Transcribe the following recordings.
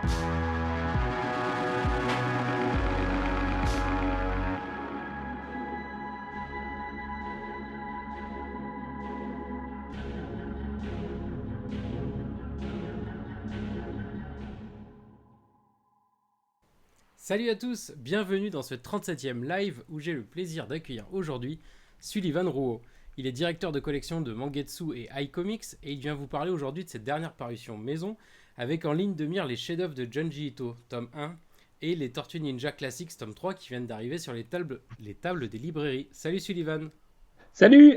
Salut à tous, bienvenue dans ce 37e live où j'ai le plaisir d'accueillir aujourd'hui Sullivan Rouault. Il est directeur de collection de Mangetsu et iComics et il vient vous parler aujourd'hui de ses dernières parutions maison avec en ligne de mire les chefs-d'œuvre de Junji Ito, tome 1, et les Tortues Ninja Classics, tome 3, qui viennent d'arriver sur les tables des librairies. Salut Sullivan. Salut!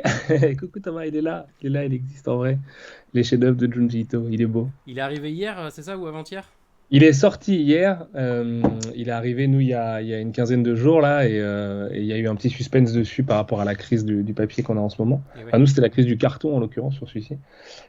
Coucou Thomas, il existe en vrai. Les chefs-d'œuvre de Junji Ito, il est beau. Il est arrivé hier, c'est ça, ou avant-hier? Il est sorti hier, il est arrivé, nous, il y a une quinzaine de jours, là, et il y a eu un petit suspense dessus par rapport à la crise du papier qu'on a en ce moment. Et ouais. Enfin, nous, c'était la crise du carton, en l'occurrence, sur celui-ci.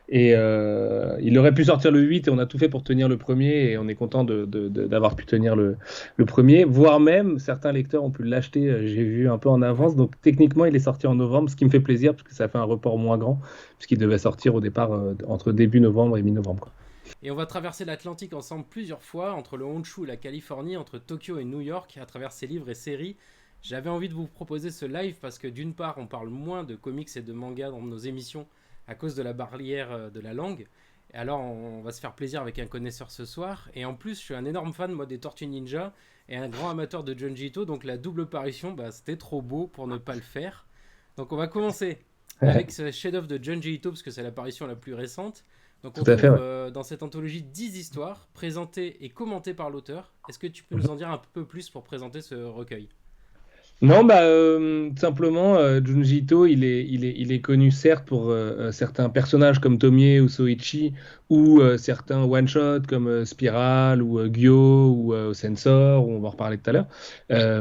Et il aurait pu sortir le 8, et on a tout fait pour tenir le premier, et on est content d'avoir pu tenir le premier, voire même, certains lecteurs ont pu l'acheter, j'ai vu un peu en avance, Ouais. donc techniquement, il est sorti en novembre, ce qui me fait plaisir, parce que ça fait un report moins grand, puisqu'il devait sortir au départ entre début novembre et mi-novembre, quoi. Et on va traverser l'Atlantique ensemble plusieurs fois, entre le Honshu et la Californie, entre Tokyo et New York, à travers ses livres et séries. J'avais envie de vous proposer ce live parce que d'une part, on parle moins de comics et de mangas dans nos émissions à cause de la barrière de la langue. Et alors, on va se faire plaisir avec un connaisseur ce soir. Et en plus, je suis un énorme fan, moi, des Tortues Ninja et un grand amateur de Junji Ito. Donc la double parution, c'était trop beau pour ne pas le faire. Donc on va commencer avec ce chef-d'œuvre de Junji Ito, parce que c'est l'apparition la plus récente. Donc on Tout à fait, trouve ouais. dans cette anthologie 10 histoires présentées et commentées par l'auteur. Est-ce que tu peux nous en dire un peu plus pour présenter ce recueil? Non, simplement, Junji Ito, il est connu certes pour certains personnages comme Tomie ou Soichi, ou certains one-shots comme Spiral ou Gyo ou Sensor, où on va en reparler tout à l'heure.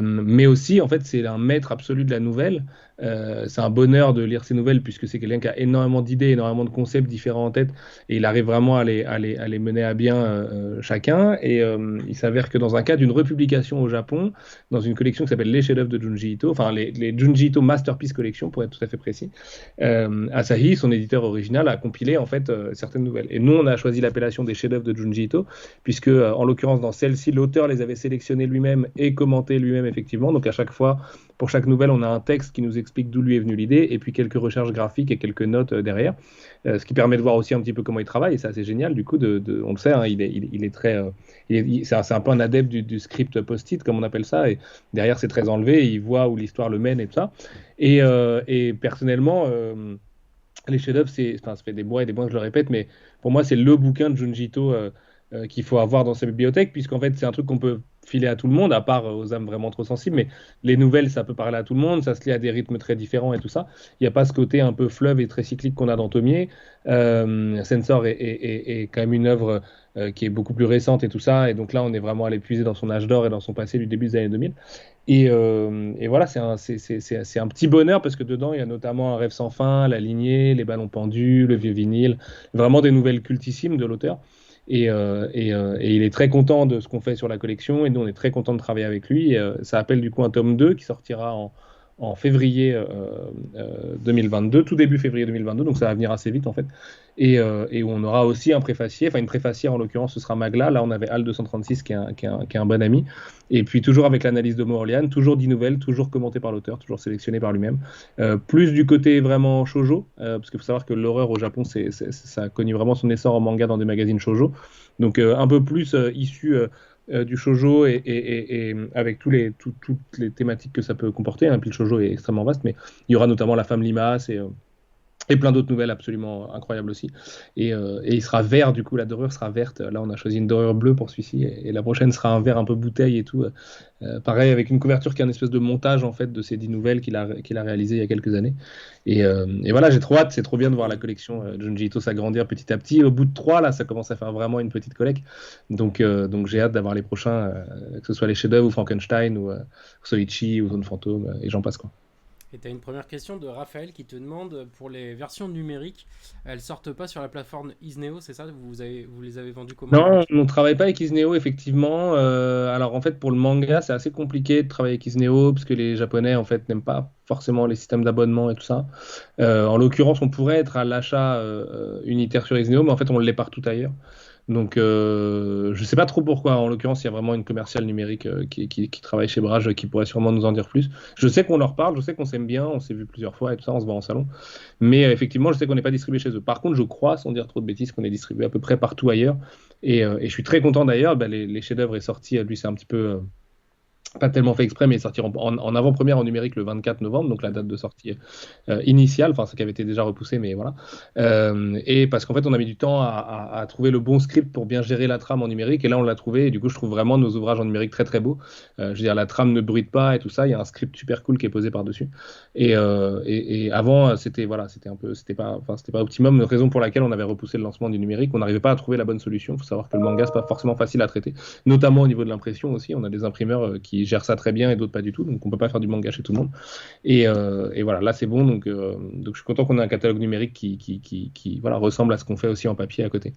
Mais aussi, en fait, c'est un maître absolu de la nouvelle. C'est un bonheur de lire ses nouvelles puisque c'est quelqu'un qui a énormément d'idées, énormément de concepts différents en tête, et il arrive vraiment à les mener à bien chacun. Et il s'avère que dans un cas d'une republication au Japon, dans une collection qui s'appelle Les chefs-d'œuvre de Junji Ito, enfin les Junji Ito Masterpiece Collection pour être tout à fait précis. Asahi, son éditeur original, a compilé en fait certaines nouvelles. Et nous, on a choisi l'appellation des chefs-d'œuvre de Junji Ito, puisque en l'occurrence dans celle-ci, l'auteur les avait sélectionnés lui-même et commentés lui-même effectivement. Donc à chaque fois, pour chaque nouvelle, on a un texte qui nous explique d'où lui est venue l'idée, et puis quelques recherches graphiques et quelques notes derrière, ce qui permet de voir aussi un petit peu comment il travaille. Et c'est assez génial du coup, on le sait, hein, il est très, c'est un peu un adepte du script post-it comme on appelle ça, et derrière c'est très enlevé, et il voit où l'histoire le mène et tout ça. Et personnellement, les chefs-d'œuvre, ça fait des mois et des mois que je le répète, mais pour moi c'est le bouquin de Junji Ito qu'il faut avoir dans sa bibliothèque, puisqu'en fait c'est un truc qu'on peut filer à tout le monde, à part aux âmes vraiment trop sensibles, mais les nouvelles ça peut parler à tout le monde, ça se lit à des rythmes très différents et tout ça. Il n'y a pas ce côté un peu fleuve et très cyclique qu'on a dans Tomie. Sensor est quand même une œuvre qui est beaucoup plus récente et tout ça, et donc là on est vraiment allé puiser dans son âge d'or et dans son passé du début des années 2000. Et voilà, c'est un petit bonheur parce que dedans il y a notamment Un rêve sans fin, La lignée, Les ballons pendus, Le vieux vinyle, vraiment des nouvelles cultissimes de l'auteur. Et il est très content de ce qu'on fait sur la collection, et nous on est très content de travailler avec lui. Et, ça appelle du coup un tome 2 qui sortira en février 2022, tout début février 2022, donc ça va venir assez vite en fait. Et où on aura aussi un préfacier, enfin une préfacière en l'occurrence, ce sera Magla. Là on avait Al 236 qui est un bon ami. Et puis toujours avec l'analyse de Morlian, toujours 10 nouvelles, toujours commentées par l'auteur, toujours sélectionnées par lui-même. Plus du côté vraiment shoujo, parce qu'il faut savoir que l'horreur au Japon, ça a connu vraiment son essor en manga dans des magazines shoujo. Donc un peu plus issu du shoujo, et avec toutes les thématiques que ça peut comporter, hein. Puis le shoujo est extrêmement vaste, mais il y aura notamment La femme limace et plein d'autres nouvelles absolument incroyables aussi. Et il sera vert, du coup, la dorure sera verte. Là, on a choisi une dorure bleue pour celui-ci, et la prochaine sera un vert un peu bouteille et tout. Pareil, avec une couverture qui est un espèce de montage en fait de ces 10 nouvelles qu'il a réalisé il y a quelques années. Et voilà, j'ai trop hâte, c'est trop bien de voir la collection Junji Ito s'agrandir petit à petit. Au bout de 3, là, ça commence à faire vraiment une petite collecte. Donc j'ai hâte d'avoir les prochains, que ce soit les chefs-d'œuvre ou Frankenstein ou Soichi ou Zone Fantôme, et j'en passe quoi. Et tu as une première question de Raphaël qui te demande, pour les versions numériques, elles sortent pas sur la plateforme Isneo, c'est ça? Vous les avez vendues comment en Non, fait? on ne travaille pas avec Isneo, effectivement. Alors, en fait, pour le manga, c'est assez compliqué de travailler avec Isneo, parce que les Japonais, en fait, n'aiment pas forcément les systèmes d'abonnement et tout ça. En l'occurrence, on pourrait être à l'achat unitaire sur Isneo, mais en fait, on l'est partout ailleurs. Donc, je sais pas trop pourquoi. En l'occurrence, il y a vraiment une commerciale numérique qui travaille chez Brage qui pourrait sûrement nous en dire plus. Je sais qu'on leur parle, je sais qu'on s'aime bien, on s'est vu plusieurs fois et tout ça, on se voit en salon. Mais effectivement, je sais qu'on n'est pas distribué chez eux. Par contre, je crois, sans dire trop de bêtises, qu'on est distribué à peu près partout ailleurs. Et je suis très content d'ailleurs. Bah, les chefs-d'œuvre est sorti, lui, c'est un petit peu. Pas tellement fait exprès, mais sortir en avant-première en numérique le 24 novembre, donc la date de sortie initiale, enfin ce qui avait été déjà repoussé, mais voilà. Et parce qu'en fait, on a mis du temps à trouver le bon script pour bien gérer la trame en numérique, et là on l'a trouvé, et du coup je trouve vraiment nos ouvrages en numérique très très beaux. Je veux dire, la trame ne bruite pas et tout ça, il y a un script super cool qui est posé par-dessus. Et avant, c'était voilà, c'était un peu, c'était pas optimum, raison pour laquelle on avait repoussé le lancement du numérique, on n'arrivait pas à trouver la bonne solution. Il faut savoir que le manga, c'est pas forcément facile à traiter, notamment au niveau de l'impression aussi. On a des imprimeurs qui gèrent ça très bien et d'autres pas du tout, donc on peut pas faire du manga chez tout le monde. Et voilà, là c'est bon, donc je suis content qu'on ait un catalogue numérique qui voilà, ressemble à ce qu'on fait aussi en papier à côté.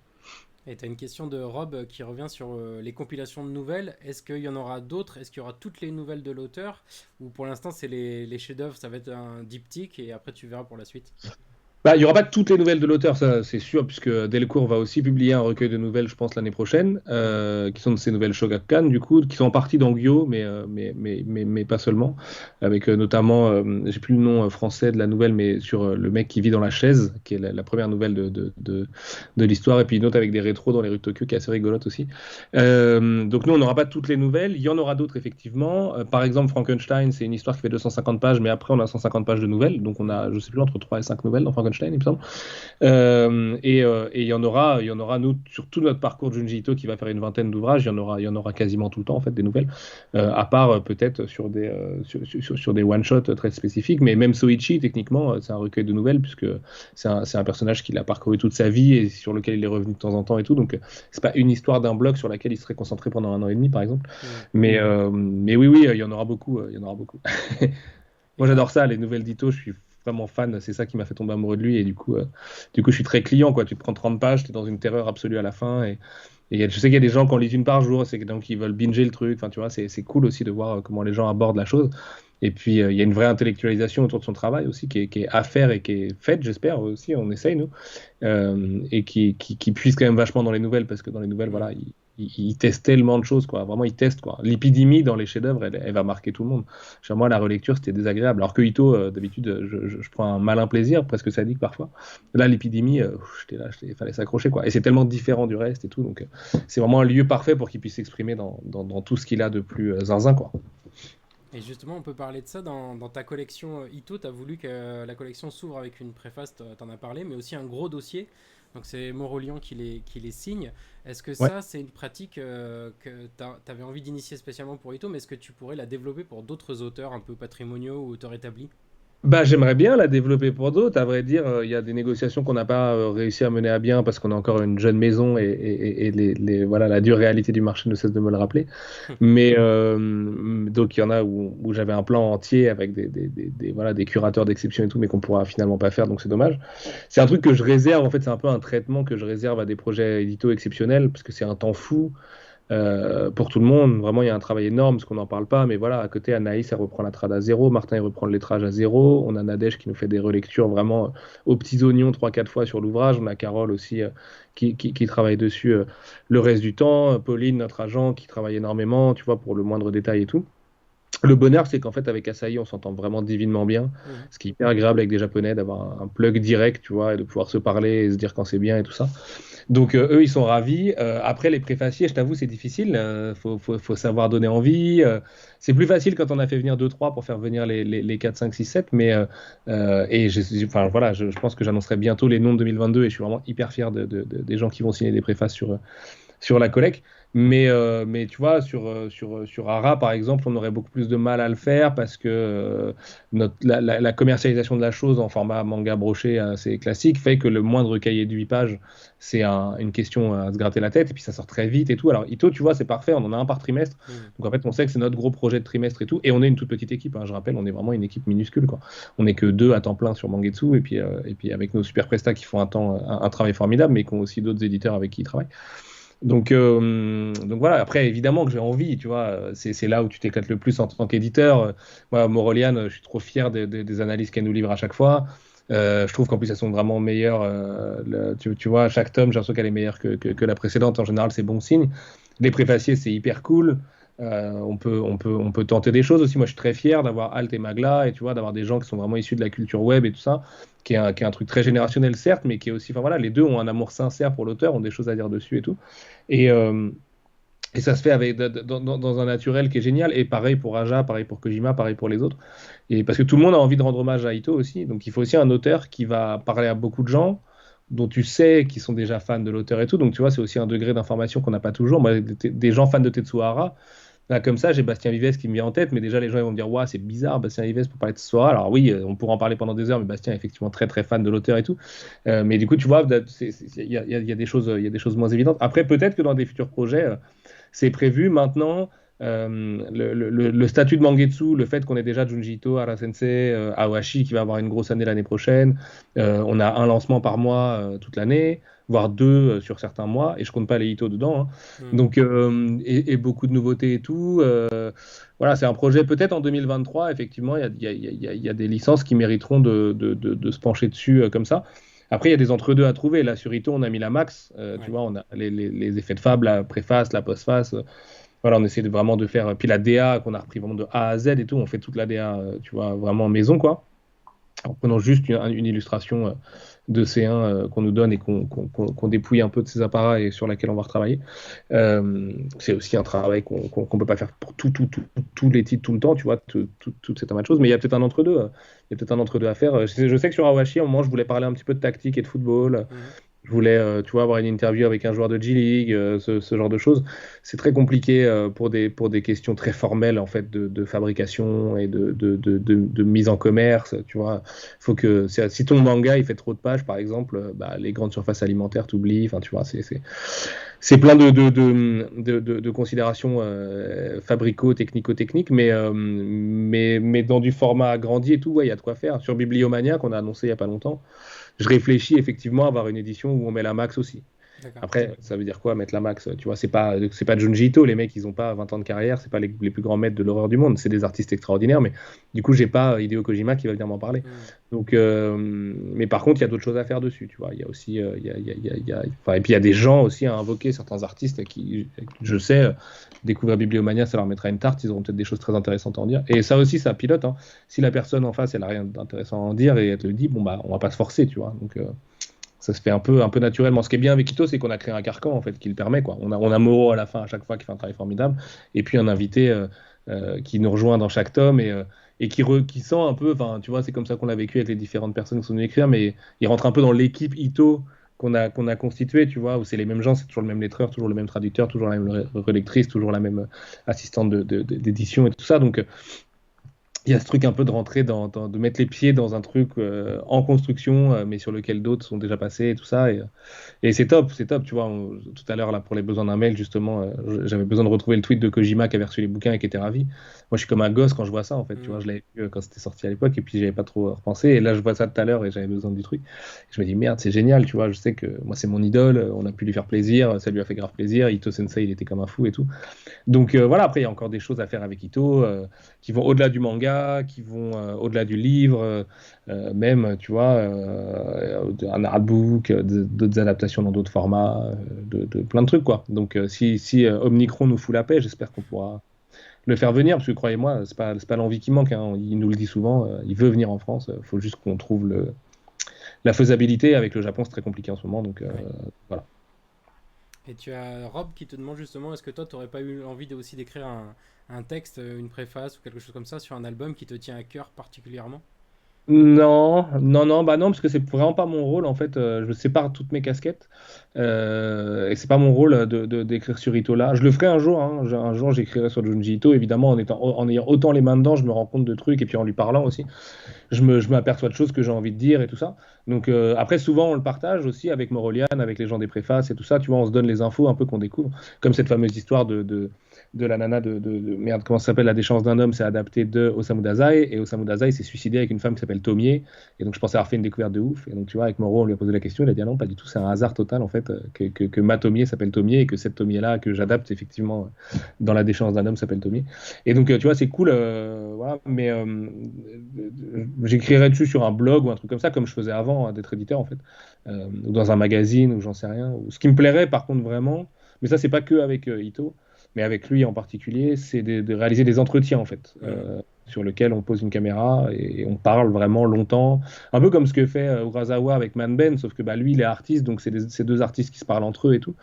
Et tu as une question de Rob qui revient sur les compilations de nouvelles. Est-ce qu'il y en aura d'autres? Est-ce qu'il y aura toutes les nouvelles de l'auteur? Ou pour l'instant, c'est les chefs-d'œuvre, ça va être un diptyque et après tu verras pour la suite? Bah, il n'y aura pas toutes les nouvelles de l'auteur, ça c'est sûr, puisque Delcourt va aussi publier un recueil de nouvelles, je pense, l'année prochaine, qui sont de ces nouvelles Shogakukan, du coup, qui sont en partie dans Gyo, mais pas seulement, avec notamment, j'ai plus le nom français de la nouvelle, mais sur le mec qui vit dans la chaise, qui est la première nouvelle de l'histoire, et puis une autre avec des rétros dans les rues de Tokyo, qui est assez rigolote aussi. Donc nous, on n'aura pas toutes les nouvelles, il y en aura d'autres, effectivement. Par exemple, Frankenstein, c'est une histoire qui fait 250 pages, mais après, on a 150 pages de nouvelles, donc on a, je sais plus, entre 3 et 5 nouvelles dans Frankenstein, il me semble. Et il y en aura nous sur tout notre parcours de Junji Ito qui va faire une vingtaine d'ouvrages, il y en aura quasiment tout le temps en fait des nouvelles, à part peut-être sur des one shot très spécifiques, mais même Soichi techniquement c'est un recueil de nouvelles puisque c'est un personnage qu'il a parcouru toute sa vie et sur lequel il est revenu de temps en temps et tout, donc c'est pas une histoire d'un bloc sur laquelle il serait concentré pendant 1 an et demi par exemple, mais oui il y en aura beaucoup, il y en aura beaucoup. Moi Et j'adore ça, les nouvelles d'Ito, je suis vraiment fan, c'est ça qui m'a fait tomber amoureux de lui et du coup je suis très client quoi. Tu te prends 30 pages, tu es dans une terreur absolue à la fin et je sais qu'il y a des gens qui en lisent une par jour, c'est donc ils veulent binger le truc, enfin tu vois, c'est cool aussi de voir comment les gens abordent la chose. Et puis il y a une vraie intellectualisation autour de son travail aussi qui est à faire et qui est faite, j'espère aussi, on essaye nous, et qui puise quand même vachement dans les nouvelles parce que dans les nouvelles voilà, il teste tellement de choses, quoi. Vraiment, il teste, quoi. L'épidémie dans les chefs-d'œuvre, elle va marquer tout le monde. Chez moi, la relecture, c'était désagréable. Alors que Ito, d'habitude, je prends un malin plaisir, presque sadique parfois. Là, l'épidémie, j'étais là, il fallait s'accrocher, quoi. Et c'est tellement différent du reste et tout. Donc, c'est vraiment un lieu parfait pour qu'il puisse s'exprimer dans tout ce qu'il a de plus zinzin, quoi. Et justement, on peut parler de ça dans ta collection Ito. Tu as voulu que la collection s'ouvre avec une préface, tu en as parlé, mais aussi un gros dossier. Donc c'est Morolian qui les signe. Est-ce que Ouais. ça, c'est une pratique que tu avais envie d'initier spécialement pour Ito, mais est-ce que tu pourrais la développer pour d'autres auteurs un peu patrimoniaux ou auteurs établis? Bah, j'aimerais bien la développer pour d'autres. À vrai dire, il y a des négociations qu'on n'a pas réussi à mener à bien parce qu'on est encore une jeune maison et voilà, la dure réalité du marché ne cesse de me le rappeler. Mais donc il y en a où j'avais un plan entier avec voilà, des curateurs d'exception et tout, mais qu'on pourra finalement pas faire, donc c'est dommage. C'est un truc que je réserve, en fait, c'est un peu un traitement que je réserve à des projets édito exceptionnels parce que c'est un temps fou pour tout le monde. Vraiment, il y a un travail énorme, parce qu'on n'en parle pas. Mais voilà, à côté, Anaïs, elle reprend la trad à zéro. Martin, il reprend le lettrage à zéro. On a Nadège qui nous fait des relectures vraiment aux petits oignons 3-4 fois sur l'ouvrage. On a Carole aussi qui travaille dessus le reste du temps. Pauline, notre agent, qui travaille énormément, tu vois, pour le moindre détail et tout. Le bonheur, c'est qu'en fait, avec Asahi, on s'entend vraiment divinement bien. Mhm. Ce qui est hyper agréable avec des Japonais, d'avoir un plug direct, tu vois, et de pouvoir se parler et se dire quand c'est bien et tout ça. Donc eux, ils sont ravis. Après, les préfaciers, je t'avoue, c'est difficile. Faut savoir donner envie. C'est plus facile quand on a fait venir deux trois pour faire venir les 4, 5, 6, 7. Enfin, voilà, je pense que j'annoncerai bientôt les noms de 2022 et je suis vraiment hyper fier des gens qui vont signer des préfaces sur la collecte. Mais tu vois, sur Ara, par exemple, on aurait beaucoup plus de mal à le faire parce que la commercialisation de la chose en format manga broché assez classique fait que le moindre cahier de 8 pages, c'est une question à se gratter la tête et puis ça sort très vite et tout. Alors, Ito, tu vois, c'est parfait, on en a un par trimestre. Mhm. Donc, en fait, on sait que c'est notre gros projet de trimestre et tout. Et on est une toute petite équipe, hein, je rappelle, on est vraiment une équipe minuscule, quoi. On n'est que deux à temps plein sur Mangetsu et puis avec nos super prestats qui font un travail formidable, mais qui ont aussi d'autres éditeurs avec qui ils travaillent. Donc voilà, après évidemment que j'ai envie, tu vois, c'est là où tu t'éclates le plus en tant qu'éditeur. Moi, Moroliane, je suis trop fier des analyses qu'elle nous livre à chaque fois. Je trouve qu'en plus, elles sont vraiment meilleures. Tu vois, chaque tome, j'ai l'impression qu'elle est meilleure que la précédente. En général, c'est bon signe. Les préfaciers, c'est hyper cool. On peut tenter des choses aussi. Moi, je suis très fier d'avoir Alt et Magla et tu vois, d'avoir des gens qui sont vraiment issus de la culture web et tout ça, qui est un truc très générationnel, certes, mais qui est aussi. Enfin voilà, les deux ont un amour sincère pour l'auteur, ont des choses à dire dessus et tout. Et, euh, et ça se fait dans un naturel qui est génial. Et pareil pour Aja, pareil pour Kojima, pareil pour les autres. Et parce que tout le monde a envie de rendre hommage à Ito aussi. Donc il faut aussi un auteur qui va parler à beaucoup de gens dont tu sais qu'ils sont déjà fans de l'auteur et tout. Donc tu vois, c'est aussi un degré d'information qu'on n'a pas toujours. Moi, des gens fans de Tetsuhara, là, comme ça, j'ai Bastien Vives qui me vient en tête, mais déjà les gens ils vont me dire, ouais, c'est bizarre, Bastien Vives pour parler de Tetsuhara. Alors oui, on pourra en parler pendant des heures, mais Bastien est effectivement très très fan de l'auteur et tout. Mais du coup, tu vois, il y a des choses, il y a des choses moins évidentes. Après, peut-être que dans des futurs projets, c'est prévu maintenant. Le statut de Mangetsu, le fait qu'on ait déjà Junji Ito, Hara Sensei, Awashi qui va avoir une grosse année l'année prochaine, on a un lancement par mois toute l'année, voire deux sur certains mois, et je compte pas les Ito dedans, hein. Hmm. Donc, et beaucoup de nouveautés et tout. Voilà, c'est un projet peut-être en 2023, effectivement, il y a des licences qui mériteront de se pencher dessus comme ça. Après, il y a des entre-deux à trouver. Là, sur Ito, on a mis la max. Tu Ouais. vois, on a les effets de fab, la préface, la postface. Voilà, on essaie vraiment de faire. Puis la DA qu'on a repris vraiment de A à Z et tout, on fait toute la DA, tu vois, vraiment maison, quoi. En prenant juste une illustration de C1 qu'on nous donne et qu'on dépouille un peu de ces apparats et sur laquelle on va retravailler. C'est aussi un travail qu'on peut pas faire pour tous les titres tout le temps, tu vois, tout cet amas de choses. Mais il y a peut-être un entre-deux. Il y a peut-être un entre-deux à faire. Je sais que sur Awashi, à un moment, je voulais parler un petit peu de tactique et de football. Mhm. Je voulais, tu vois, avoir une interview avec un joueur de G-League, ce genre de choses. C'est très compliqué pour des questions très formelles, en fait, de fabrication et de mise en commerce, tu vois. Faut que, si ton manga, il fait trop de pages, par exemple, bah, les grandes surfaces alimentaires t'oublient. Enfin, tu vois, c'est plein de considérations fabrico-technico-techniques, mais dans du format agrandi et tout, ouais, il y a de quoi faire. Sur Bibliomania, qu'on a annoncé il n'y a pas longtemps, je réfléchis effectivement à avoir une édition où on met la max aussi. D'accord. Après, ça veut dire quoi mettre la max? Tu vois, c'est pas Junji Ito, les mecs, ils ont pas 20 ans de carrière, c'est pas les plus grands maîtres de l'horreur du monde, c'est des artistes extraordinaires, mais du coup, j'ai pas Hideo Kojima qui va venir m'en parler. Hmm. Donc, mais par contre, il y a d'autres choses à faire dessus, tu vois. Il y a aussi, enfin, et puis il y a des gens aussi à invoquer, certains artistes qui, je sais, découvrir Bibliomania, ça leur mettra une tarte, ils auront peut-être des choses très intéressantes à en dire. Et ça aussi, ça pilote, hein. Si la personne en face, elle a rien d'intéressant à en dire et elle te le dit, bon bah, on va pas se forcer, tu vois. Donc ça se fait un peu naturellement. Ce qui est bien avec Ito, c'est qu'on a créé un carcan en fait qui le permet, quoi. On a Moro à la fin à chaque fois qui fait un travail formidable, et puis un invité qui nous rejoint dans chaque tome et qui sent un peu, enfin, tu vois, c'est comme ça qu'on l'a vécu avec les différentes personnes qui sont venues écrire, mais il rentre un peu dans l'équipe Ito qu'on a constituée, tu vois, où c'est les mêmes gens, c'est toujours le même lettreur, toujours le même traducteur, toujours la même relectrice, toujours la même assistante d'édition et tout ça. Donc, il y a ce truc un peu de rentrer de mettre les pieds dans un truc en construction, mais sur lequel d'autres sont déjà passés et tout ça. Et c'est top, tu vois. Tout à l'heure, là, pour les besoins d'un mail, justement, j'avais besoin de retrouver le tweet de Kojima qui avait reçu les bouquins et qui était ravi. Moi, je suis comme un gosse quand je vois ça, en fait, tu vois. Hmm. Je l'avais vu quand c'était sorti à l'époque, et puis j'avais pas trop repensé. Et là, je vois ça tout à l'heure et j'avais besoin du truc. Et je me dis, merde, c'est génial, tu vois. Je sais que moi, c'est mon idole, on a pu lui faire plaisir, ça lui a fait grave plaisir. Ito Sensei, il était comme un fou et tout. Donc voilà, après, il y a encore des choses à faire avec Ito qui vont au-delà du manga, qui vont au-delà du livre, même, tu vois, un artbook, d'autres adaptations dans d'autres formats, de plein de trucs, quoi. Donc si Omnicron nous fout la paix, j'espère qu'on pourra le faire venir, parce que croyez-moi, c'est pas l'envie qui manque, hein. Il nous le dit souvent, il veut venir en France, il faut juste qu'on trouve la faisabilité. Avec le Japon, c'est très compliqué en ce moment, donc Ouais. voilà. Et tu as Rob qui te demande justement, est-ce que toi, tu n'aurais pas eu envie aussi d'écrire un texte, une préface ou quelque chose comme ça sur un album qui te tient à cœur particulièrement? Non, non, non, bah non, parce que c'est vraiment pas mon rôle en fait. Je sépare toutes mes casquettes et c'est pas mon rôle d'écrire sur Ito là. Je le ferai un jour, hein. Un jour, j'écrirai sur Junji Ito, évidemment, en ayant autant les mains dedans, je me rends compte de trucs et puis en lui parlant aussi, je m'aperçois de choses que j'ai envie de dire et tout ça. Donc après, souvent, on le partage aussi avec Moroliane, avec les gens des préfaces et tout ça. Tu vois, on se donne les infos un peu qu'on découvre, comme cette fameuse histoire de la nana merde, comment ça s'appelle, La déchéance d'un homme, c'est adapté de Osamu Dazai, et Osamu Dazai s'est suicidé avec une femme qui s'appelle Tomie, et donc je pensais avoir fait une découverte de ouf, et donc tu vois, avec Moro, on lui a posé la question, il a dit ah non, pas du tout, c'est un hasard total en fait, que ma Tomie s'appelle Tomie, et que cette Tomie là que j'adapte effectivement dans La déchéance d'un homme s'appelle Tomie. Et donc tu vois, c'est cool, voilà, mais j'écrirais dessus sur un blog ou un truc comme ça, comme je faisais avant d'être éditeur en fait, ou dans un magazine ou j'en sais rien. Ce qui me plairait par contre vraiment, mais ça c'est pas que avec Ito, mais avec lui en particulier, c'est de réaliser des entretiens en fait, sur lesquels on pose une caméra et on parle vraiment longtemps, un peu comme ce que fait Urasawa avec Man Ben, sauf que bah, lui il est artiste, donc c'est deux artistes qui se parlent entre eux et tout.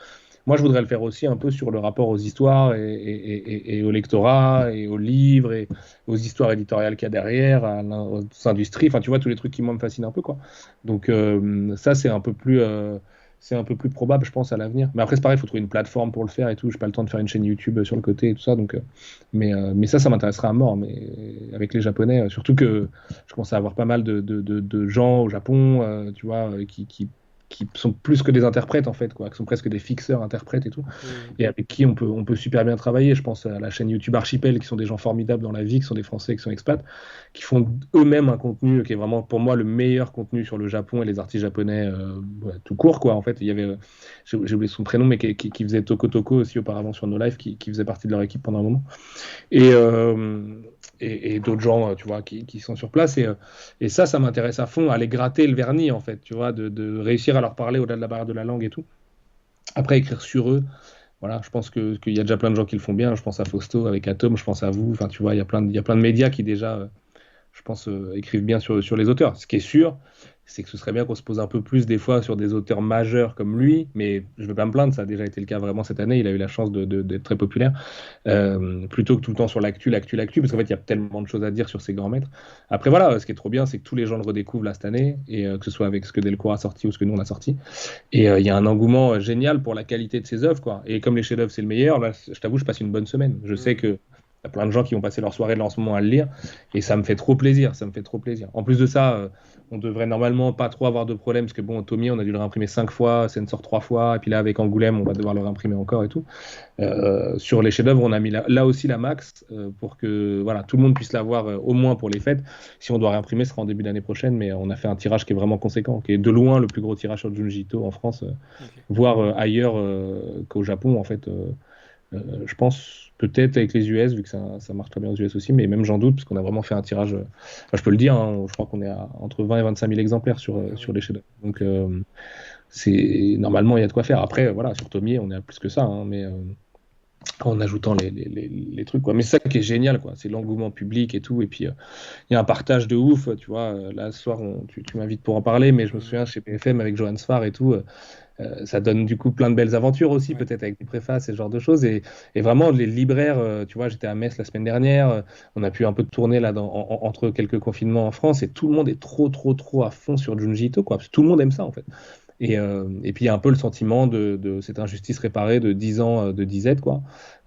Moi, je voudrais le faire aussi un peu sur le rapport aux histoires et au lectorat et aux livres et aux histoires éditoriales qu'il y a derrière, aux industries. Enfin, tu vois, tous les trucs qui, moi, me fascinent un peu, quoi. Donc, ça, c'est un peu plus probable, je pense, à l'avenir. Mais après, c'est pareil, il faut trouver une plateforme pour le faire et tout. Je n'ai pas le temps de faire une chaîne YouTube sur le côté et tout ça. Donc, mais ça m'intéressera à mort. Mais avec les Japonais, surtout que je commence à avoir pas mal de gens au Japon, tu vois, qui sont plus que des interprètes en fait, quoi, qui sont presque des fixeurs interprètes et tout, et avec qui on peut super bien travailler. Je pense à la chaîne YouTube Archipel, qui sont des gens formidables dans la vie, qui sont des Français, qui sont expats, qui font eux-mêmes un contenu qui est vraiment pour moi le meilleur contenu sur le Japon et les artistes japonais tout court, quoi. En fait, il y avait, j'ai oublié son prénom, mais qui faisait Toko Toko aussi auparavant sur No Life, qui faisait partie de leur équipe pendant un moment. Et, et d'autres gens, tu vois, qui sont sur place. Et ça m'intéresse à fond, aller gratter le vernis, en fait, tu vois, de réussir à leur parler au-delà de la barrière de la langue et tout. Après, écrire sur eux, voilà, je pense qu'il y a déjà plein de gens qui le font bien. Je pense à Fausto avec Atom, je pense à vous. Enfin, tu vois, il y a plein de médias qui déjà, je pense, écrivent bien sur les auteurs. Ce qui est sûr, c'est que ce serait bien qu'on se pose un peu plus des fois sur des auteurs majeurs comme lui, mais je ne veux pas me plaindre, ça a déjà été le cas vraiment cette année, il a eu la chance d'être très populaire, plutôt que tout le temps sur l'actu, parce qu'en fait il y a tellement de choses à dire sur ces grands maîtres. Après voilà, ce qui est trop bien, c'est que tous les gens le redécouvrent là cette année, et que ce soit avec ce que Delcourt a sorti ou ce que nous on a sorti, et il y a un engouement génial pour la qualité de ses œuvres, quoi. Et comme les chefs-d'œuvre c'est le meilleur, là je t'avoue je passe une bonne semaine, je sais que il y a plein de gens qui vont passer leur soirée de lancement à le lire, et ça me fait trop plaisir, ça me fait trop plaisir. En plus de ça, on devrait normalement pas trop avoir de problème, parce que bon, Tommy, on a dû le réimprimer 5 fois, Sensor 3 fois, et puis là, avec Angoulême, on va devoir le réimprimer encore et tout. Sur les chefs-d'œuvre, on a mis là aussi la max, pour que voilà, tout le monde puisse l'avoir au moins pour les fêtes. Si on doit réimprimer, ce sera en début d'année prochaine, mais on a fait un tirage qui est vraiment conséquent, qui est de loin le plus gros tirage sur Junji Ito en France, voire ailleurs qu'au Japon, en fait. Je pense peut-être avec les US, vu que ça marche très bien aux US aussi, mais même j'en doute, parce qu'on a vraiment fait un tirage, enfin, je peux le dire, hein, je crois qu'on est à entre 20 et 25 000 exemplaires sur les chefs-d'œuvre. Donc normalement, il y a de quoi faire. Après, voilà, sur Tomier, on est à plus que ça, hein, mais en ajoutant les trucs, quoi. Mais c'est ça qui est génial, quoi. C'est l'engouement public et tout, et puis il y a un partage de ouf, tu vois. Là, ce soir, tu m'invites pour en parler, mais je me souviens chez PFM avec Johan Sfar et tout. Ça donne du coup plein de belles aventures aussi, peut-être avec des préfaces et ce genre de choses. Et vraiment, les libraires, tu vois, j'étais à Metz la semaine dernière, on a pu un peu tourner là entre quelques confinements en France, et tout le monde est trop à fond sur Junji Ito, quoi, parce que tout le monde aime ça en fait. Et puis il y a un peu le sentiment de cette injustice réparée de 10 ans de disette, quoi.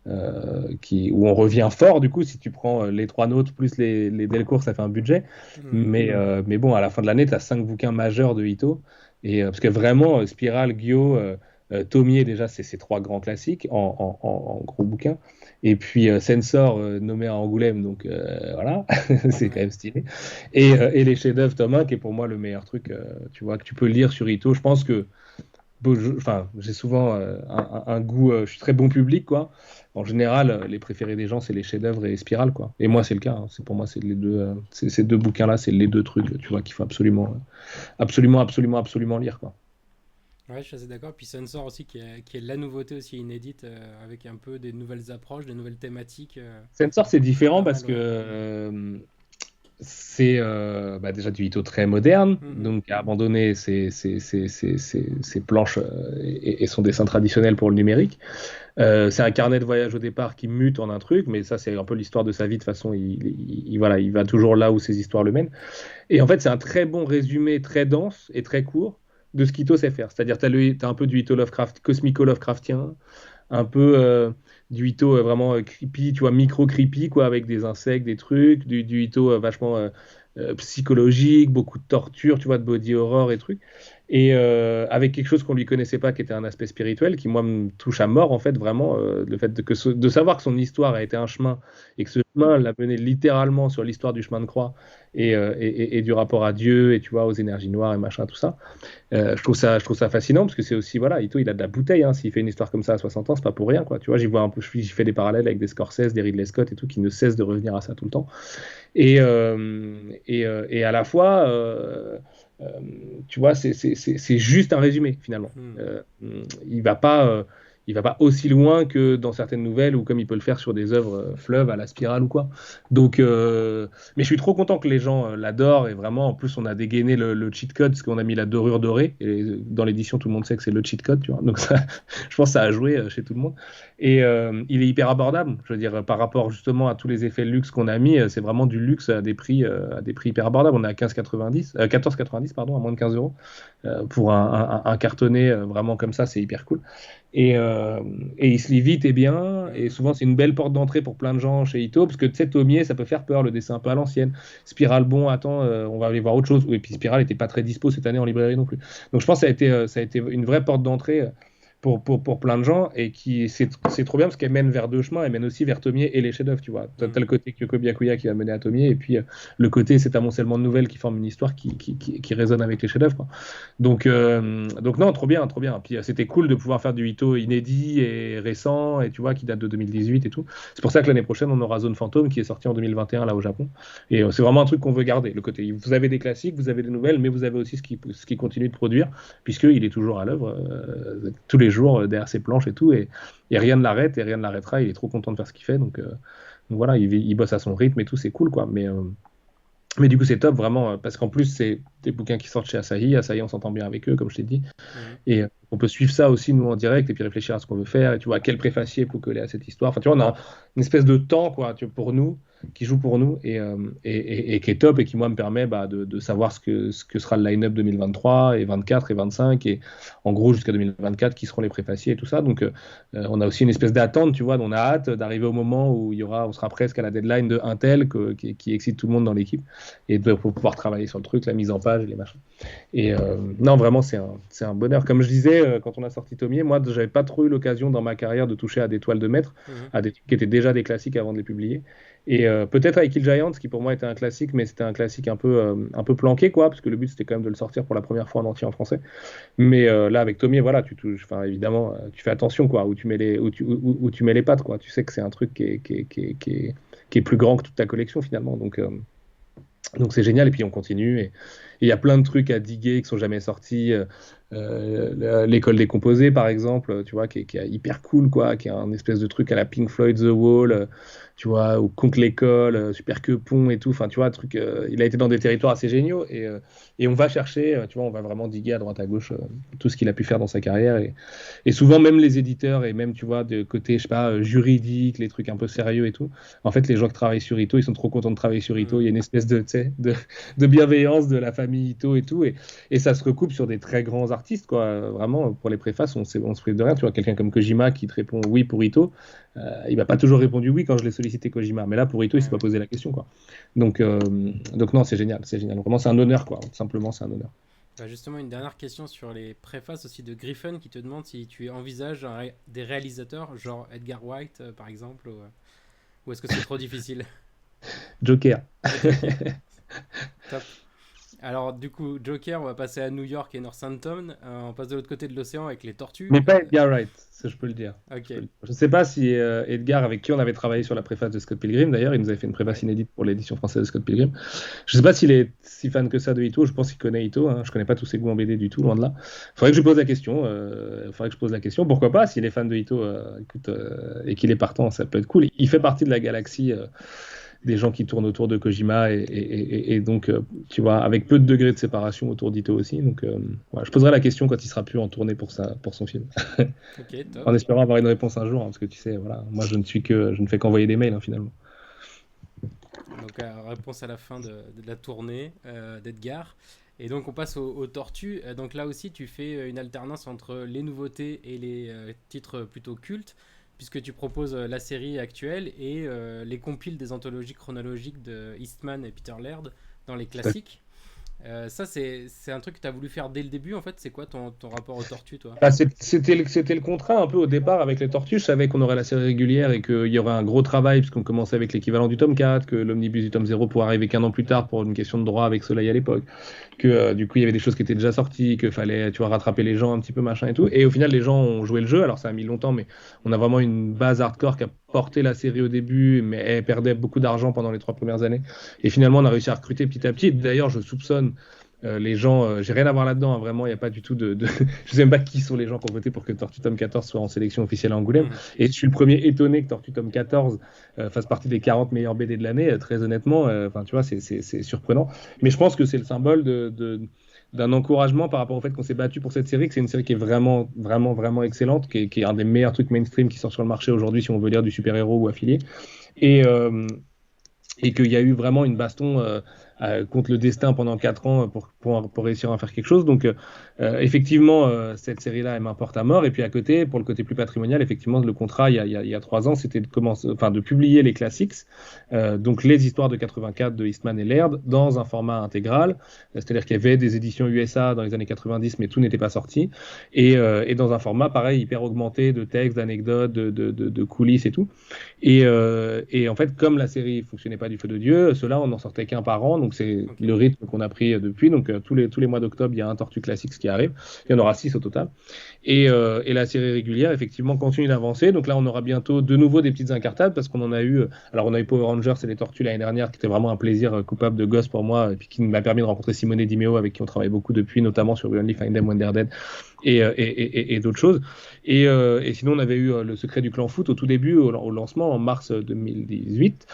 Où on revient fort du coup si tu prends les trois notes plus les Delcourt, ça fait un budget, mais bon, à la fin de l'année tu as 5 bouquins majeurs de Ito, et parce que vraiment Spiral, Gyo, Tomier, déjà c'est ces trois grands classiques en gros bouquins, et puis Sensor nommé à Angoulême, donc voilà, c'est quand même stylé, et les chefs-d'œuvre Thomas, qui est pour moi le meilleur truc, tu vois, que tu peux lire sur Ito. Je pense que enfin, j'ai souvent un goût, je suis très bon public, quoi. En général, les préférés des gens, c'est les chefs-d'œuvre et Spirale, quoi. Et moi, c'est le cas, hein. Pour moi, c'est les deux, ces deux bouquins-là, c'est les deux trucs, tu vois, qu'il faut absolument lire, quoi. Ouais, je suis assez d'accord. Puis Sensor aussi, qui est la nouveauté aussi inédite, avec un peu des nouvelles approches, des nouvelles thématiques. Sensor, c'est différent Pas parce mal, que ouais. c'est bah, déjà du Ito très moderne, donc à abandonner ses planches et son dessin traditionnel pour le numérique. C'est un carnet de voyage au départ qui mute en un truc, mais ça c'est un peu l'histoire de sa vie. De toute façon, voilà, il va toujours là où ses histoires le mènent. Et en fait, c'est un très bon résumé, très dense et très court de ce qu'Ito sait faire. C'est-à-dire, t'as un peu du Ito Lovecraft, cosmico-Lovecraftien, un peu du Ito vraiment creepy, tu vois, micro-creepy, quoi, avec des insectes, des trucs, du Ito vachement psychologique, beaucoup de torture, tu vois, de body horror et trucs. et avec quelque chose qu'on lui connaissait pas, qui était un aspect spirituel, qui moi me touche à mort en fait vraiment, le fait de savoir que son histoire a été un chemin et que ce chemin l'a mené littéralement sur l'histoire du chemin de croix et du rapport à Dieu et tu vois aux énergies noires et machin tout ça. Je trouve ça fascinant parce que c'est aussi voilà, Ito il a de la bouteille hein, s'il fait une histoire comme ça à 60 ans, c'est pas pour rien quoi. Tu vois, j'y vois un peu, j'y fais des parallèles avec des Scorsese, des Ridley Scott et tout qui ne cessent de revenir à ça tout le temps. Et à la fois, euh, tu vois, c'est juste un résumé finalement. Il va pas, il va pas aussi loin que dans certaines nouvelles ou comme il peut le faire sur des œuvres fleuves à la spirale ou quoi. Donc, mais je suis trop content que les gens l'adorent et vraiment, en plus, on a dégainé le cheat code parce qu'on a mis la dorure dorée et dans l'édition, tout le monde sait que c'est le cheat code, tu vois. Donc, ça, je pense que ça a joué chez tout le monde. Et il est hyper abordable. Je veux dire, par rapport justement à tous les effets luxe qu'on a mis, c'est vraiment du luxe à des prix hyper abordables. On est à 14,90 pardon, à moins de 15 euros. Pour un cartonné vraiment comme ça, c'est hyper cool. Et, et il se lit vite et bien. Et souvent, c'est une belle porte d'entrée pour plein de gens chez Ito. Parce que tu sais, Tomier, ça peut faire peur, le dessin un peu à l'ancienne. Spiral, bon, attends, on va aller voir autre chose. Et puis Spiral n'était pas très dispo cette année en librairie non plus. Donc je pense que ça a été une vraie porte d'entrée pour plein de gens et qui c'est trop bien parce qu'elle mène vers deux chemins, elle mène aussi vers Tomier et les chefs-d'œuvre, tu vois. T'as le côté Kyoko Byakuya qui va mener à Tomier et puis le côté cet amoncellement de nouvelles qui forme une histoire qui résonne avec les chefs-d'œuvre, quoi. Donc non, trop bien, trop bien. Puis c'était cool de pouvoir faire du Ito inédit et récent et tu vois qui date de 2018 et tout. C'est pour ça que l'année prochaine on aura Zone Fantôme qui est sorti en 2021 là au Japon et c'est vraiment un truc qu'on veut garder. Le côté, vous avez des classiques, vous avez des nouvelles, mais vous avez aussi ce qui continue de produire puisqu'il est toujours à l'œuvre tous les jours derrière ses planches et tout, et rien ne l'arrête et rien ne l'arrêtera. Il est trop content de faire ce qu'il fait, donc voilà, il bosse à son rythme et tout, c'est cool quoi. Mais du coup, c'est top vraiment parce qu'en plus, c'est des bouquins qui sortent chez Asahi. Asahi, on s'entend bien avec eux, comme je t'ai dit. Et on peut suivre ça aussi, nous, en direct, et puis réfléchir à ce qu'on veut faire. Et tu vois, quel préfacier pour coller à cette histoire. Enfin, tu vois, on a une espèce de temps, quoi, tu vois, pour nous, qui joue pour nous, et qui est top, et qui, moi, me permet de savoir ce que sera le line-up 2023, et 24, et 25, et en gros, jusqu'à 2024, qui seront les préfaciers et tout ça. Donc, on a aussi une espèce d'attente, tu vois, on a hâte d'arriver au moment où on sera presque à la deadline de un tel qui excite tout le monde dans l'équipe, et pour pouvoir travailler sur le truc, la mise en page et les machins. Et non, vraiment, c'est un bonheur. Comme je disais, quand on a sorti Tomier, moi, j'avais pas trop eu l'occasion dans ma carrière de toucher à des toiles de maître, à des trucs qui étaient déjà des classiques avant de les publier. Et peut-être avec Kill Giant, qui pour moi était un classique, mais c'était un classique un peu planqué, quoi, parce que le but c'était quand même de le sortir pour la première fois en entier en français. Mais là, avec Tomier, voilà, tu touches, enfin, évidemment, tu fais attention, quoi, où tu mets où tu mets les pattes, quoi. Tu sais que c'est un truc qui est plus grand que toute ta collection, finalement. Donc c'est génial, et puis on continue. Et il y a plein de trucs à diguer qui sont jamais sortis. L'école des composés, par exemple, tu vois, qui est hyper cool, quoi, qui est un espèce de truc à la Pink Floyd The Wall, tu vois, ou Contre l'école, Super Quepon et tout. Enfin, tu vois, truc, il a été dans des territoires assez géniaux et on va chercher, tu vois, on va vraiment diguer à droite à gauche tout ce qu'il a pu faire dans sa carrière. Et souvent, même les éditeurs et même, tu vois, de côté, je sais pas, juridique, les trucs un peu sérieux et tout. En fait, les gens qui travaillent sur Ito, ils sont trop contents de travailler sur Ito. Il y a une espèce de, tu sais, de bienveillance de la famille Ito et tout. Et ça se recoupe sur des très grands artistes, quoi. Vraiment, pour les préfaces, on se prive de rien. Tu vois, quelqu'un comme Kojima qui te répond oui pour Ito, il m'a pas toujours répondu oui quand je l'ai sollicité Kojima. Mais là, pour Ito, il s'est pas posé la question, quoi. Donc non, c'est génial, c'est génial. Vraiment, c'est un honneur, quoi. Simplement, c'est un honneur. Bah justement, une dernière question sur les préfaces aussi de Griffin qui te demande si tu envisages des réalisateurs, genre Edgar Wright par exemple, ou est-ce que c'est trop difficile? Joker. Ok, ok. Top. Alors, du coup, Joker, on va passer à New York et Northampton. On passe de l'autre côté de l'océan avec les tortues. Mais pas Edgar Wright, ça je peux le dire. Ok. Je ne sais pas si Edgar, avec qui on avait travaillé sur la préface de Scott Pilgrim, d'ailleurs, il nous avait fait une préface Ouais. inédite pour l'édition française de Scott Pilgrim. Je ne sais pas s'il est si fan que ça de Ito, je pense qu'il connaît Ito, hein. Je ne connais pas tous ses goûts en BD du tout, loin de là. Il faudrait que je pose la question, pourquoi pas, s'il est fan de Ito, écoute, et qu'il est partant, ça peut être cool. Il fait partie de la galaxie des gens qui tournent autour de Kojima et donc, tu vois, avec peu de degrés de séparation autour d'Ito aussi. Donc, voilà, je poserai la question quand il sera plus en tournée pour son film. Ok, top. En espérant avoir une réponse un jour, hein, parce que tu sais, voilà, moi je ne fais qu'envoyer des mails, hein, finalement. Donc, réponse à la fin de la tournée d'Edgar. Et donc, on passe aux tortues. Donc, là aussi, tu fais une alternance entre les nouveautés et les titres plutôt cultes, puisque tu proposes la série actuelle et les compiles des anthologies chronologiques de Eastman et Peter Laird dans les classiques. Ça, c'est un truc que tu as voulu faire dès le début, en fait. C'est quoi ton rapport aux tortues, toi? Bah, c'était le contrat un peu au départ avec les Tortues. Je savais qu'on aurait la série régulière et qu'il y aurait un gros travail, puisqu'on commençait avec l'équivalent du tome 4, que l'omnibus du tome 0 pourrait arriver qu'un an plus tard pour une question de droit avec Soleil à l'époque, que du coup il y avait des choses qui étaient déjà sorties, qu'il fallait tu vois, rattraper les gens un petit peu machin et tout. Et au final, les gens ont joué le jeu. Alors ça a mis longtemps, mais on a vraiment une base hardcore qui a porté la série au début, mais elle perdait beaucoup d'argent pendant les 3 premières années. Et finalement, on a réussi à recruter petit à petit. D'ailleurs, je soupçonne les gens, j'ai rien à voir là-dedans, hein, vraiment, il n'y a pas du tout je sais même pas qui sont les gens qui ont voté pour que Tortue Tome 14 soit en sélection officielle à Angoulême. Mhm. Et je suis le premier étonné que Tortue Tome 14 fasse partie des 40 meilleurs BD de l'année, très honnêtement. Enfin, tu vois, c'est surprenant. Mais je pense que c'est le symbole d'un encouragement par rapport au fait qu'on s'est battu pour cette série, que c'est une série qui est vraiment, vraiment, vraiment excellente, qui est un des meilleurs trucs mainstream qui sort sur le marché aujourd'hui, si on veut lire du super-héros ou affilié. Et, et qu'il y a eu vraiment une baston contre le destin pendant 4 ans pour réussir à faire quelque chose. Donc, effectivement, cette série-là, elle m'importe à mort. Et puis à côté, pour le côté plus patrimonial, effectivement, le contrat, il y a 3 ans, c'était de publier les classics, donc les histoires de 84 de Eastman et Laird, dans un format intégral. C'est-à-dire qu'il y avait des éditions USA dans les années 90, mais tout n'était pas sorti. Et dans un format, pareil, hyper augmenté de textes, d'anecdotes, de coulisses et tout. Et en fait, comme la série fonctionnait pas du feu de Dieu, ceux-là, on n'en sortait qu'un par an. Donc, c'est Ok. le rythme qu'on a pris depuis. Donc, tous les mois d'octobre, il y a un Tortue Classics qui arrive. Il y en aura 6 au total. Et la série régulière, effectivement, continue d'avancer. Donc là, on aura bientôt de nouveau des petites incartades parce qu'on en a eu. Alors, on a eu Power Rangers et les Tortues l'année dernière, qui était vraiment un plaisir coupable de gosse pour moi, et puis qui m'a permis de rencontrer Simone Dimeo, avec qui on travaille beaucoup depuis, notamment sur We Only Find Them When They're Dead et d'autres choses. Et sinon, on avait eu Le Secret du Clan Foot au tout début, au lancement, en mars 2018.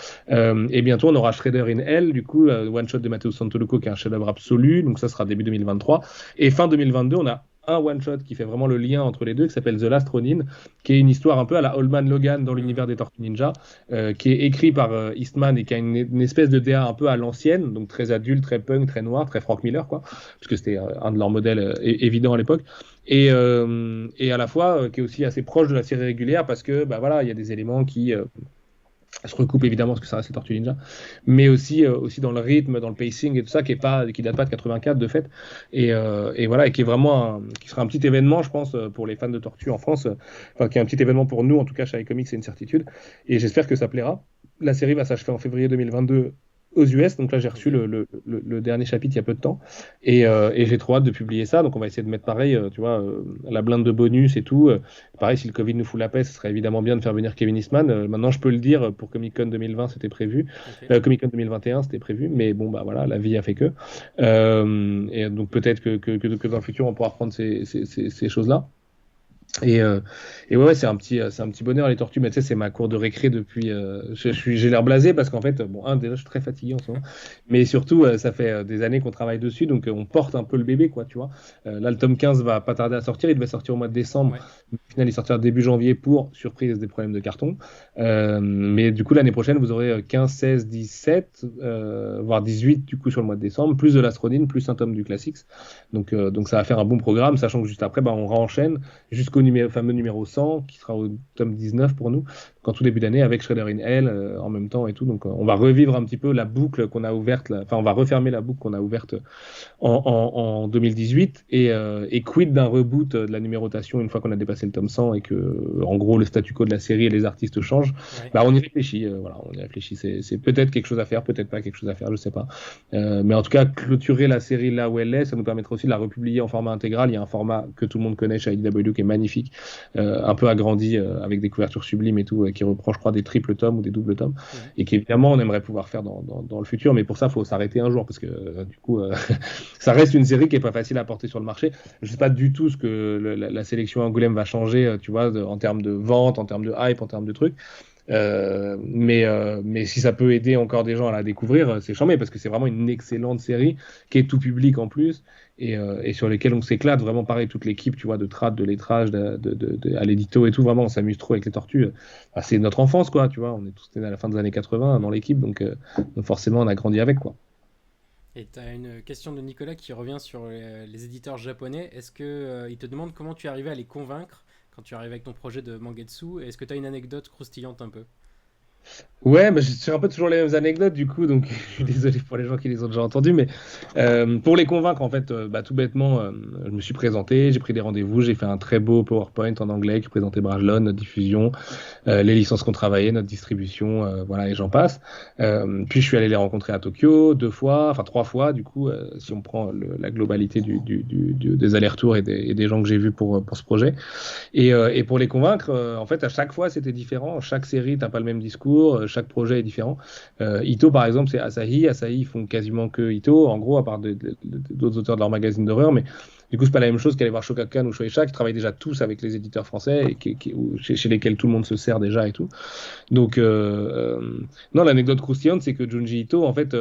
Et bientôt, on aura Shredder in Hell, du coup, one shot de Matteo Santoluco, qui est un chef-d'œuvre absolu. Donc, ça sera début 2023. Et fin 2022, on a un one-shot qui fait vraiment le lien entre les deux, qui s'appelle The Last Ronin, qui est une histoire un peu à la Old Man Logan dans Mhm. l'univers des Tortues Ninja, qui est écrit par Eastman et qui a une espèce de DA un peu à l'ancienne, donc très adulte, très punk, très noir, très Frank Miller, quoi, parce que c'était un de leurs modèles évidents à l'époque. Et à la fois qui est aussi assez proche de la série régulière parce que bah voilà, il y a des éléments qui se recoupent évidemment parce que ça reste les Tortues Ninja, mais aussi dans le rythme, dans le pacing et tout ça qui date pas de 84 de fait, et voilà, et qui est vraiment qui sera un petit événement, je pense, pour les fans de Tortues en France, enfin qui est un petit événement pour nous en tout cas chez iComics, c'est une certitude, et j'espère que ça plaira. La série va s'achever en février 2022 aux US, donc là j'ai reçu Ok. le dernier chapitre il y a peu de temps, et j'ai trop hâte de publier ça, donc on va essayer de mettre pareil, tu vois, la blinde de bonus et tout. Pareil, si le Covid nous fout la paix, ce serait évidemment bien de faire venir Kevin Eastman. Maintenant, je peux le dire, pour Comic Con 2020, c'était prévu. Ok. Comic Con 2021, c'était prévu. Mais bon, bah voilà, la vie a fait que. Et donc, peut-être que dans le futur, on pourra reprendre ces choses-là. Et, et ouais, c'est un petit bonheur les tortues, mais tu sais, c'est ma cour de récré depuis. J'ai l'air blasé parce qu'en fait, bon, déjà, je suis très fatigué en ce moment, mais surtout, ça fait des années qu'on travaille dessus, donc on porte un peu le bébé, quoi, tu vois. Là, le tome 15 va pas tarder à sortir, il devait sortir au mois de décembre, Ouais. mais au final, il sortira début janvier pour surprise des problèmes de carton. Mais du coup, l'année prochaine, vous aurez 15, 16, 17, voire 18 du coup sur le mois de décembre, plus de l'Astrodine, plus un tome du Classics. Donc ça va faire un bon programme, sachant que juste après, bah, on renchaîne jusqu'au fameux numéro 100, qui sera au tome 19 pour nous, qu'en tout début d'année, avec Shredder in Hell en même temps et tout. Donc on va revivre un petit peu la boucle qu'on a ouverte, enfin on va refermer la boucle qu'on a ouverte en 2018, et quid d'un reboot de la numérotation une fois qu'on a dépassé le tome 100 et que, en gros, le statu quo de la série et les artistes changent. Ouais. Bah, on y réfléchit, voilà, on y réfléchit. C'est peut-être quelque chose à faire, peut-être pas quelque chose à faire, je sais pas. Mais en tout cas, clôturer la série là où elle est, ça nous permettra aussi de la republier en format intégral. Il y a un format que tout le monde connaît chez IDW qui est magnifique, un peu agrandi, avec des couvertures sublimes et tout, qui reprend, je crois, des triples tomes ou des doubles tomes, Mhm. et qu'évidemment, on aimerait pouvoir faire dans le futur, mais pour ça, il faut s'arrêter un jour, parce que du coup, ça reste une série qui est pas facile à porter sur le marché. Je sais pas du tout ce que la sélection Angoulême va changer, tu vois, en termes de vente, en termes de hype, en termes de trucs. Mais si ça peut aider encore des gens à la découvrir, c'est charmé parce que c'est vraiment une excellente série qui est tout public en plus, et sur lesquelles on s'éclate vraiment, pareil, toute l'équipe, tu vois, de trad, de lettrage, à l'édito et tout, vraiment on s'amuse trop avec les tortues. Enfin, c'est notre enfance, quoi, tu vois, on est tous nés à la fin des années 80 dans l'équipe, donc forcément on a grandi avec, quoi. Et tu as une question de Nicolas qui revient sur les éditeurs japonais. Est-ce que il te demande comment tu es arrivé à les convaincre quand tu arrives avec ton projet de Mangetsu? Est-ce que tu as une anecdote croustillante un peu? Ouais, mais c'est un peu toujours les mêmes anecdotes du coup, donc je suis désolé pour les gens qui les ont déjà entendues, mais pour les convaincre, en fait, bah, tout bêtement, je me suis présenté, j'ai pris des rendez-vous, j'ai fait un très beau PowerPoint en anglais qui présentait Brajlon, notre diffusion, les licences qu'on travaillait, notre distribution, voilà, et j'en passe. Puis je suis allé les rencontrer à Tokyo 2 fois, enfin 3 fois, du coup, si on prend la globalité des allers-retours et des gens que j'ai vus pour ce projet. Et pour les convaincre, en fait, à chaque fois, c'était différent. Chaque série, t'as pas le même discours. Chaque projet est différent. Ito, par exemple, c'est Asahi. Asahi, ils font quasiment que Ito, en gros, à part d'autres auteurs de leur magazine d'horreur. Mais du coup, c'est pas la même chose qu'aller voir Shogakukan ou Shueisha, qui travaillent déjà tous avec les éditeurs français et chez lesquels tout le monde se sert déjà et tout. Donc, non, l'anecdote croustillante, c'est que Junji Ito, en fait,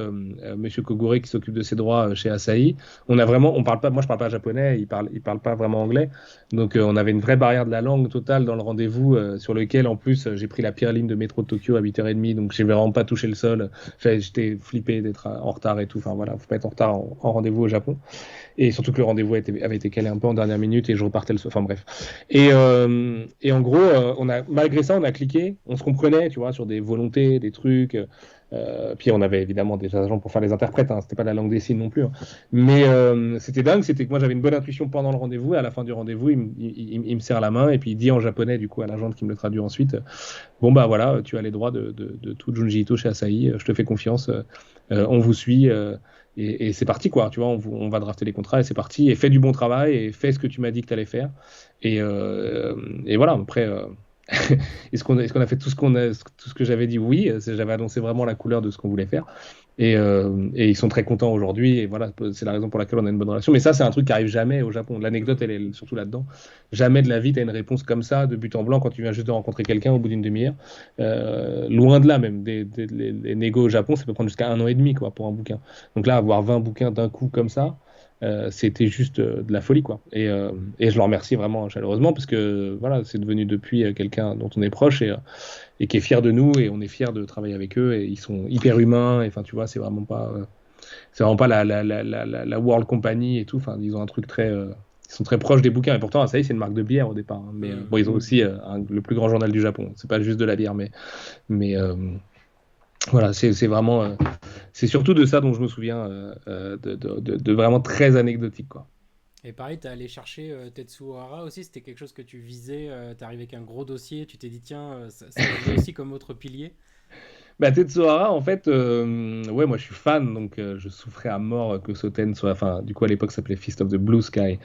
Monsieur Kogure qui s'occupe de ses droits chez Asahi, on parle pas, moi je parle pas japonais, il parle pas vraiment anglais, donc on avait une vraie barrière de la langue totale dans le rendez-vous, sur lequel en plus j'ai pris la pire ligne de métro de Tokyo à 8h30, donc j'ai vraiment pas touché le sol. J'étais flippé d'être en retard et tout. Enfin voilà, faut pas être en retard en rendez-vous au Japon. Et surtout que le rendez-vous avait été calé un peu en dernière minute et je repartais le soir. Enfin bref. Et en gros, malgré ça, on a cliqué, on se comprenait, tu vois, sur des volontés, des trucs. Puis on avait évidemment des agents pour faire les interprètes, hein, c'était pas la langue des signes non plus. Hein. Mais c'était dingue, c'était que moi j'avais une bonne intuition pendant le rendez-vous, et à la fin du rendez-vous, il me serre la main et puis il dit en japonais, du coup, à l'agent qui me le traduit ensuite, bon bah voilà, tu as les droits de tout Junji Ito chez Asahi, je te fais confiance, on vous suit. Et c'est parti, quoi. Tu vois, on va drafter les contrats et c'est parti. Et fais du bon travail et fais ce que tu m'as dit que tu allais faire. Et voilà, après, est-ce qu'on a fait tout ce que j'avais dit? Oui, j'avais annoncé vraiment la couleur de ce qu'on voulait faire. Et ils sont très contents aujourd'hui. Et voilà, c'est la raison pour laquelle on a une bonne relation. Mais ça, c'est un truc qui arrive jamais au Japon. L'anecdote, elle est surtout là-dedans. Jamais de la vie, tu as une réponse comme ça, de but en blanc, quand tu viens juste de rencontrer quelqu'un au bout d'une demi-heure. Loin de là, même. Les négos au Japon, ça peut prendre jusqu'à 1 an et demi, quoi, pour un bouquin. Donc là, avoir 20 bouquins d'un coup comme ça, c'était juste de la folie, quoi. Et je leur remercie vraiment chaleureusement parce que voilà, c'est devenu depuis quelqu'un dont on est proche et qui est fier de nous et on est fier de travailler avec eux et ils sont hyper humains. Et enfin, tu vois, c'est vraiment pas la World Company et tout. Enfin, ils ont un truc ils sont très proches des bouquins et pourtant, ça y est, c'est une marque de bière au départ. Hein. Mais bon, ils ont aussi le plus grand journal du Japon. C'est pas juste de la bière, mais voilà, c'est vraiment, c'est surtout de ça dont je me souviens, de vraiment très anecdotique, quoi. Et pareil, t'es allé chercher Tetsuo Hara aussi, c'était quelque chose que tu visais, t'es arrivé avec un gros dossier, tu t'es dit tiens, ça jouait aussi comme autre pilier. Bah, Tetsuhara, en fait, ouais, moi je suis fan, donc je souffrais à mort que Soten soit, enfin, du coup à l'époque ça s'appelait Fist of the Blue Sky,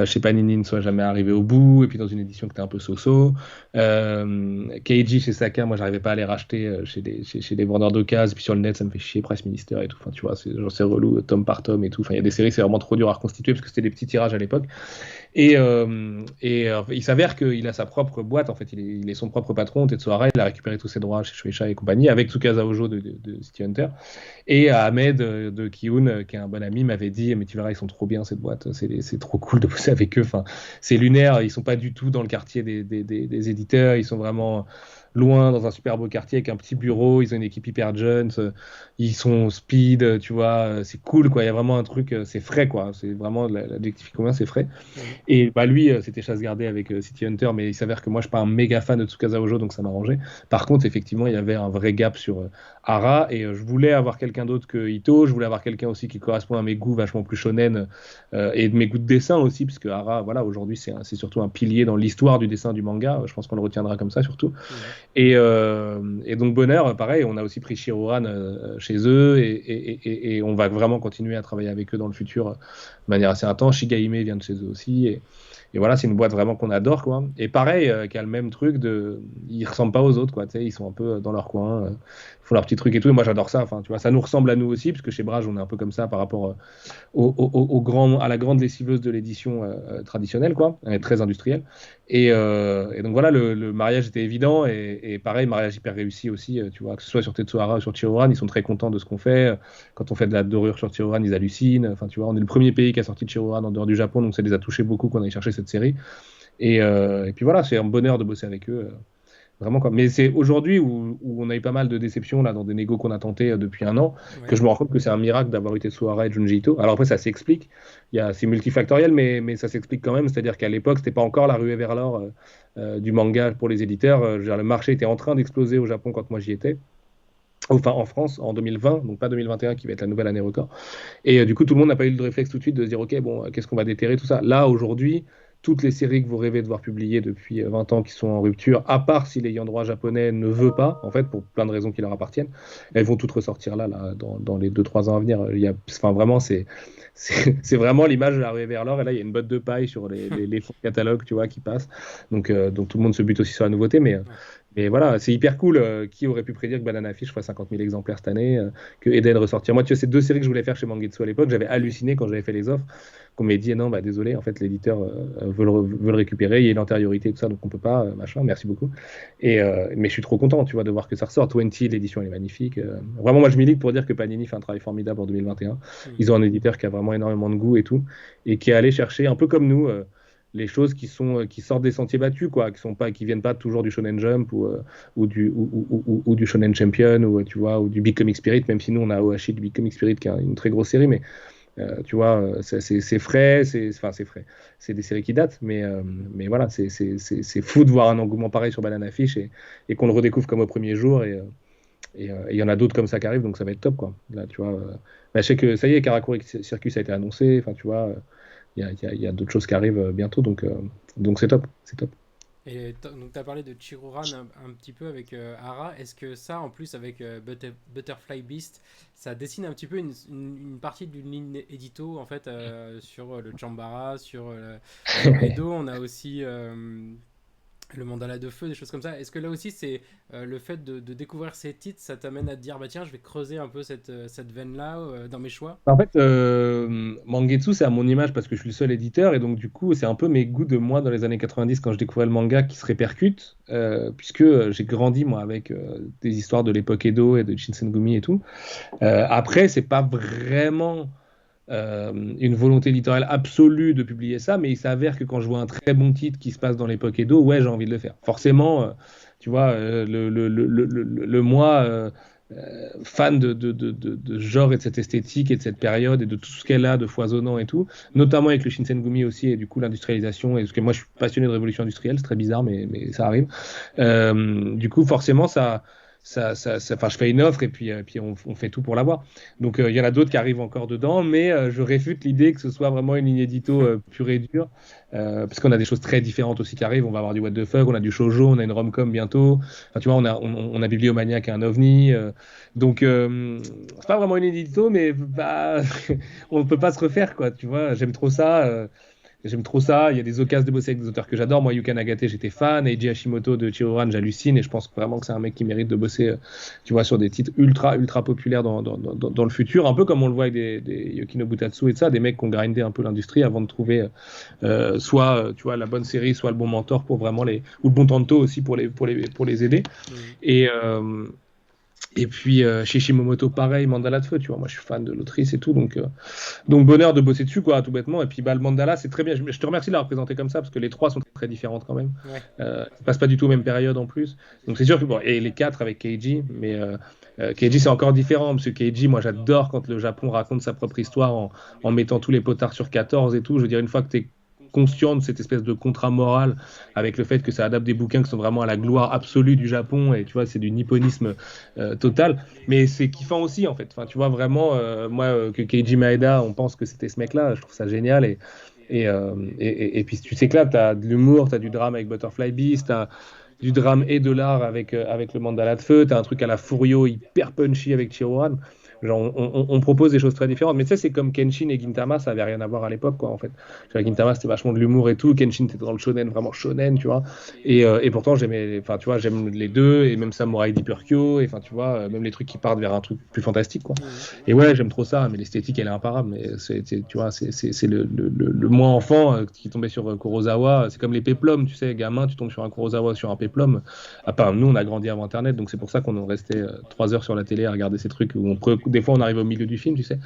chez Panini ne soit jamais arrivé au bout, et puis dans une édition qui était un peu so-so. Keiji chez Saka, moi j'arrivais pas à les racheter chez les vendeurs d'occasion, puis sur le net ça me fait chier, Press Minister et tout, enfin tu vois, c'est relou, tome par tome et tout, enfin il y a des séries, c'est vraiment trop dur à reconstituer parce que c'était des petits tirages à l'époque. Il s'avère qu'il a sa propre boîte, en fait, il est son propre patron, Tetsuhara, il a récupéré tous ses droits chez Shueisha et compagnie, avec Tsukasa Ojo de City Hunter. Et Ahmed de Kiun, qui est un bon ami, m'avait dit, mais tu verras, ils sont trop bien cette boîte, c'est trop cool de bosser avec eux, enfin, c'est lunaire, ils sont pas du tout dans le quartier des éditeurs, ils sont vraiment loin dans un super beau quartier avec un petit bureau, ils ont une équipe hyper jeune, ils sont speed, tu vois, c'est cool, quoi, il y a vraiment un truc, c'est frais, quoi, c'est vraiment l'adjectif commun, c'est frais. Mhm. Et bah lui, c'était chasse gardée avec City Hunter, mais il s'avère que moi, je suis pas un méga fan de Tsukasa Ojo, donc ça m'arrangeait. Par contre, effectivement, il y avait un vrai gap sur Hara, et je voulais avoir quelqu'un d'autre que Ito, je voulais avoir quelqu'un aussi qui correspond à mes goûts vachement plus shonen, et de mes goûts de dessin aussi, puisque Hara, voilà, aujourd'hui, c'est surtout un pilier dans l'histoire du dessin du manga, je pense qu'on le retiendra comme ça surtout. Mhm. Et donc Bonheur, pareil, on a aussi pris Shiroran chez eux et on va vraiment continuer à travailler avec eux dans le futur de manière assez intense. Shigahime vient de chez eux aussi et voilà, c'est une boîte vraiment qu'on adore, quoi. Et pareil, qui a le même truc ils ressemblent pas aux autres, quoi. Tu sais, ils sont un peu dans leur coin, font leur petit truc et tout. Et moi, j'adore ça. Enfin, tu vois, ça nous ressemble à nous aussi, parce que chez Brage, on est un peu comme ça par rapport à la grande lessiveuse de l'édition traditionnelle, quoi. Elle est très industrielle. Et donc voilà, le mariage était évident et pareil, mariage hyper réussi aussi, tu vois, que ce soit sur Tetsuhara ou sur Chihoran, ils sont très contents de ce qu'on fait. Quand on fait de la dorure sur Chihoran, ils hallucinent. Enfin, tu vois, on est le premier pays qui a sorti de Chihoran en dehors du Japon, donc ça les a touchés beaucoup qu'on aille chercher cette série. Et puis voilà, c'est un bonheur de bosser avec eux. Vraiment quoi. Mais c'est aujourd'hui où on a eu pas mal de déceptions là, dans des négos qu'on a tenté depuis un an, que Ouais. je me rends compte que c'est un miracle d'avoir eu Tetsuhara et Junji Ito. Alors après, ça s'explique. C'est multifactoriel, mais ça s'explique quand même. C'est-à-dire qu'à l'époque, c'était pas encore la ruée vers l'or du manga pour les éditeurs. Je veux dire, le marché était en train d'exploser au Japon quand moi j'y étais. Enfin, en France, en 2020, donc pas 2021 qui va être la nouvelle année record. Et du coup, tout le monde n'a pas eu le réflexe tout de suite de se dire, OK, bon, qu'est-ce qu'on va déterrer, tout ça. Là, aujourd'hui, toutes les séries que vous rêvez de voir publiées depuis 20 ans qui sont en rupture, à part si l'ayant droit japonais ne veut pas, en fait, pour plein de raisons qui leur appartiennent, elles vont toutes ressortir là dans les 2-3 ans à venir. Enfin, vraiment, c'est vraiment l'image de la ruée vers l'or. Et là, il y a une botte de paille sur les fonds de catalogue, tu vois, qui passent. Donc tout le monde se bute aussi sur la nouveauté, Ouais. mais voilà, c'est hyper cool. Qui aurait pu prédire que Banana Fish ferait 50 000 exemplaires cette année, que Eden ressortir. Moi, tu vois, c'est deux séries que je voulais faire chez Mangetsu à l'époque. J'avais halluciné quand j'avais fait les offres, qu'on m'ait dit non, bah désolé, en fait, l'éditeur veut le récupérer, il y a une antériorité et tout ça, donc on peut pas, machin, merci beaucoup. Mais je suis trop content, tu vois, de voir que ça ressort. 20, l'édition, elle est magnifique. Vraiment, moi, je milite pour dire que Panini fait un travail formidable en 2021. Mm. Ils ont un éditeur qui a vraiment énormément de goût et tout, et qui est allé chercher, un peu comme nous, les choses qui sortent des sentiers battus, quoi, qui viennent pas toujours du Shonen Jump ou du Shonen Champion ou tu vois ou du Big Comic Spirit, même si nous on a OHI du Big Comic Spirit qui est une très grosse série, mais tu vois, c'est frais, c'est frais, c'est des séries qui datent, mais voilà, c'est fou de voir un engouement pareil sur Banana Fish et qu'on le redécouvre comme au premier jour et il y en a d'autres comme ça qui arrivent, donc ça va être top, quoi. Là, tu vois, je sais que ça y est, Karakuri Circus a été annoncé, enfin, tu vois, il y a d'autres choses qui arrivent bientôt, donc c'est top, c'est top. Et donc, tu as parlé de Chiruran un petit peu avec Hara. Est-ce que ça, en plus, avec Butterfly Beast, ça dessine un petit peu une partie d'une ligne édito, en fait, sur le Chambara, sur Edo. On a aussi le mandala de feu, des choses comme ça. Est-ce que là aussi, c'est le fait de découvrir ces titres, ça t'amène à te dire, bah tiens, je vais creuser un peu cette veine-là dans mes choix? En fait, Mangetsu, c'est à mon image parce que je suis le seul éditeur et donc du coup, c'est un peu mes goûts de moi dans les années 90 quand je découvrais le manga qui se répercutent, puisque j'ai grandi moi avec des histoires de l'époque Edo et de Shinsengumi et tout. Après, c'est pas vraiment une volonté éditoriale absolue de publier ça, mais il s'avère que quand je vois un très bon titre qui se passe dans l'époque Edo, ouais, j'ai envie de le faire. Forcément, tu vois, le moi fan de ce genre et de cette esthétique et de cette période et de tout ce qu'elle a de foisonnant et tout, notamment avec le Shinsengumi aussi et du coup l'industrialisation, et parce que moi je suis passionné de révolution industrielle, c'est très bizarre, mais ça arrive. Du coup, forcément, enfin, je fais une offre et puis on fait tout pour l'avoir. Donc il y en a d'autres qui arrivent encore dedans, mais je réfute l'idée que ce soit vraiment une ligne édito pure et dure, parce qu'on a des choses très différentes aussi qui arrivent. On va avoir du What the fuck, on a du shoujo, on a une rom-com bientôt. Enfin, tu vois, on a Bibliomaniac et un ovni. Donc c'est pas vraiment une édito, mais bah, on ne peut pas se refaire, quoi. Tu vois, j'aime trop ça. J'aime trop ça. Il y a des occasions de bosser avec des auteurs que j'adore. Moi, Yuka Nagate, j'étais fan. Eiji Hashimoto de Chihuran, j'hallucine. Et je pense vraiment que c'est un mec qui mérite de bosser, tu vois, sur des titres ultra, ultra populaires dans le futur. Un peu comme on le voit avec des Yukino Butatsu et ça, des mecs qui ont grindé un peu l'industrie avant de trouver soit, tu vois, la bonne série, soit le bon mentor pour vraiment ou le bon tanto aussi pour les aider. Mm. Et, euh, et puis chez Shimomoto, pareil, Mandala de Feu, tu vois, moi je suis fan de l'autrice et tout, donc bonheur de bosser dessus, quoi, tout bêtement. Et puis bah, le mandala, c'est très bien. Je te remercie de la représenter comme ça, parce que les trois sont très différentes quand même. Ouais. Ils passent pas du tout aux mêmes périodes en plus. Donc c'est sûr que bon, et les quatre avec Keiji, mais Keiji c'est encore différent, parce que Keiji, moi j'adore quand le Japon raconte sa propre histoire en mettant tous les potards sur 14 et tout. Je veux dire, une fois que tu es conscient de cette espèce de contrat moral avec le fait que ça adapte des bouquins qui sont vraiment à la gloire absolue du Japon et tu vois c'est du nipponisme total, mais c'est kiffant aussi en fait, enfin tu vois vraiment moi que Keiji Maeda on pense que c'était ce mec là, je trouve ça génial et puis tu s'éclates, t'as de l'humour, t'as du drame avec Butterfly Beast, t'as du drame et de l'art avec le mandala de feu, t'as un truc à la Furio hyper punchy avec Chihuran. Genre, on propose des choses très différentes, mais tu sais, c'est comme Kenshin et Gintama, ça avait rien à voir à l'époque, quoi, en fait. Gintama, c'était vachement de l'humour et tout, Kenshin, c'était dans le shonen, vraiment shonen, tu vois. Et pourtant, enfin, tu vois, j'aime les deux, et même Samurai Deeper Kyo, et enfin, tu vois, même les trucs qui partent vers un truc plus fantastique, quoi. Mm. Et ouais, j'aime trop ça, mais l'esthétique, elle est imparable. Mais tu vois, c'est le moi enfant qui tombait sur Kurosawa. C'est comme les péplums, tu sais, gamin, tu tombes sur un Kurosawa, sur un péplum. À part, nous, on a grandi avant Internet, donc c'est pour ça qu'on est resté 3 heures sur la télé à regarder ces trucs où des fois on arrive au milieu du film, tu sais.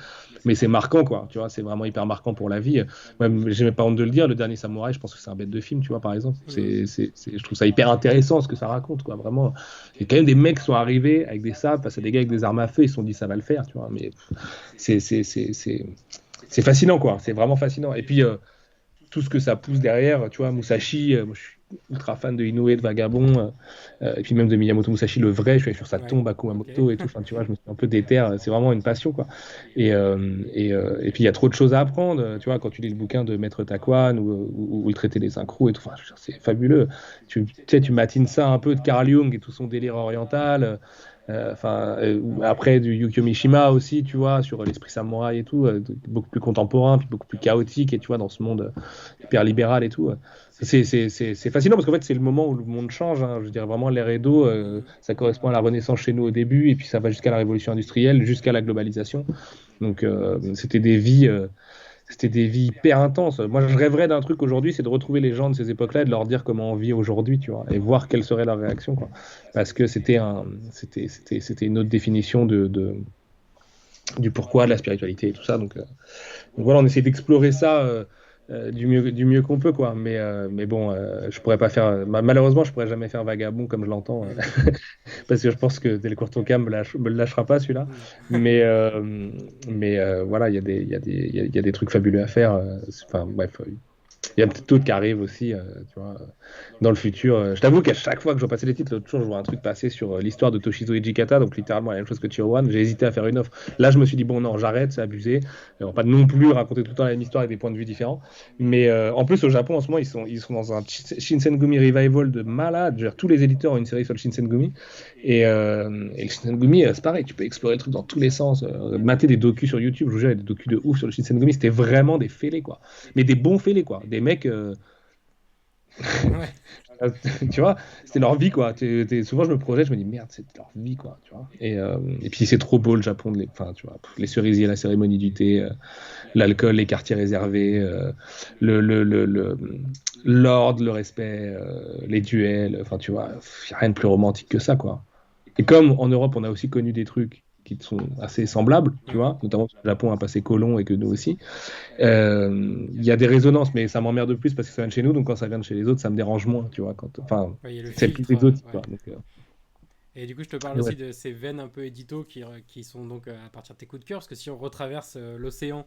Mais c'est marquant, quoi. Tu vois, c'est vraiment hyper marquant pour la vie. Même, j'ai même pas honte de le dire, Le Dernier Samouraï, je pense que c'est un bête de film, tu vois, par exemple. Je trouve ça hyper intéressant ce que ça raconte, quoi. Vraiment. Il y a quand même des mecs qui sont arrivés avec des sabres, face à des gars avec des armes à feu, ils se sont dit ça va le faire, tu vois. Mais c'est fascinant, quoi. C'est vraiment fascinant. Et puis, tout ce que ça pousse derrière, tu vois, Musashi, moi je suis ultra fan de Inoue, de Vagabond, et puis même de Miyamoto Musashi, le vrai, je suis allé sur sa tombe à Kumamoto et tout, enfin, tu vois, je me suis un peu déterre, c'est vraiment une passion, quoi. Et puis il y a trop de choses à apprendre, tu vois, quand tu lis le bouquin de Maître Taquan ou le traité des synchros et tout, enfin, c'est fabuleux. Tu sais, tu matines ça un peu de Carl Jung et tout son délire oriental. Après du Yukio Mishima aussi, tu vois, sur l'esprit samouraï et tout, beaucoup plus contemporain, puis beaucoup plus chaotique, et tu vois, dans ce monde hyper libéral et tout. C'est fascinant parce qu'en fait, c'est le moment où le monde change. Hein. Je veux dire, vraiment, l'ère Edo, ça correspond à la Renaissance chez nous au début, et puis ça va jusqu'à la révolution industrielle, jusqu'à la globalisation. Donc, c'était des vies hyper intenses. Moi, je rêverais d'un truc aujourd'hui, c'est de retrouver les gens de ces époques-là et de leur dire comment on vit aujourd'hui, tu vois, et voir quelle serait leur réaction, quoi. Parce que c'était une autre définition du pourquoi, de la spiritualité et tout ça. Donc voilà, on essaie d'explorer ça du mieux qu'on peut, quoi. Mais bon, je pourrais pas faire. Malheureusement, je pourrais jamais faire Vagabond comme je l'entends, parce que je pense que Delcourt Toka me le lâchera pas celui-là. Mais voilà, il y a des trucs fabuleux à faire. Enfin bref, il y a peut-être d'autres qui arrivent aussi, tu vois, dans le futur. Je t'avoue qu'à chaque fois que je vois passer les titres, l'autre jour, je vois un truc passer sur l'histoire de Toshizo Hijikata, donc littéralement la même chose que Chiro One. J'ai hésité à faire une offre. Là, je me suis dit, bon, non, j'arrête, c'est abusé. On va pas non plus raconter tout le temps la même histoire avec des points de vue différents. Mais en plus, au Japon, en ce moment, ils sont dans un Shinsengumi Revival de malade. Je veux dire, tous les éditeurs ont une série sur le Shinsengumi. Et le Shinsengumi, c'est pareil, tu peux explorer le truc dans tous les sens. Mater des docus sur YouTube, je vous jure, il y a des docus de ouf sur le Shinsengumi. C'était vraiment des fêlés, quoi. Mais des bons fêlés, quoi. Des mecs. Tu vois, c'était leur vie, quoi. Souvent, je me projette, je me dis merde, c'est leur vie, quoi. Tu vois. Et puis, c'est trop beau le Japon, enfin, tu vois, les cerisiers, la cérémonie du thé, l'alcool, les quartiers réservés, l'ordre, le respect, les duels. Enfin, tu vois, il n'y a rien de plus romantique que ça, quoi. Et comme en Europe, on a aussi connu des trucs qui sont assez semblables, tu vois, notamment que le Japon a passé colon et que nous aussi. Il y a des résonances, mais ça m'emmerde de plus parce que ça vient de chez nous, donc quand ça vient de chez les autres, ça me dérange moins, tu vois. Enfin, il y a le c'est plus filtre, exotique, ouais. quoi. Donc, Et du coup, je te parle ouais. aussi de ces veines un peu édito qui sont donc à partir de tes coups de cœur, parce que si on retraverse l'océan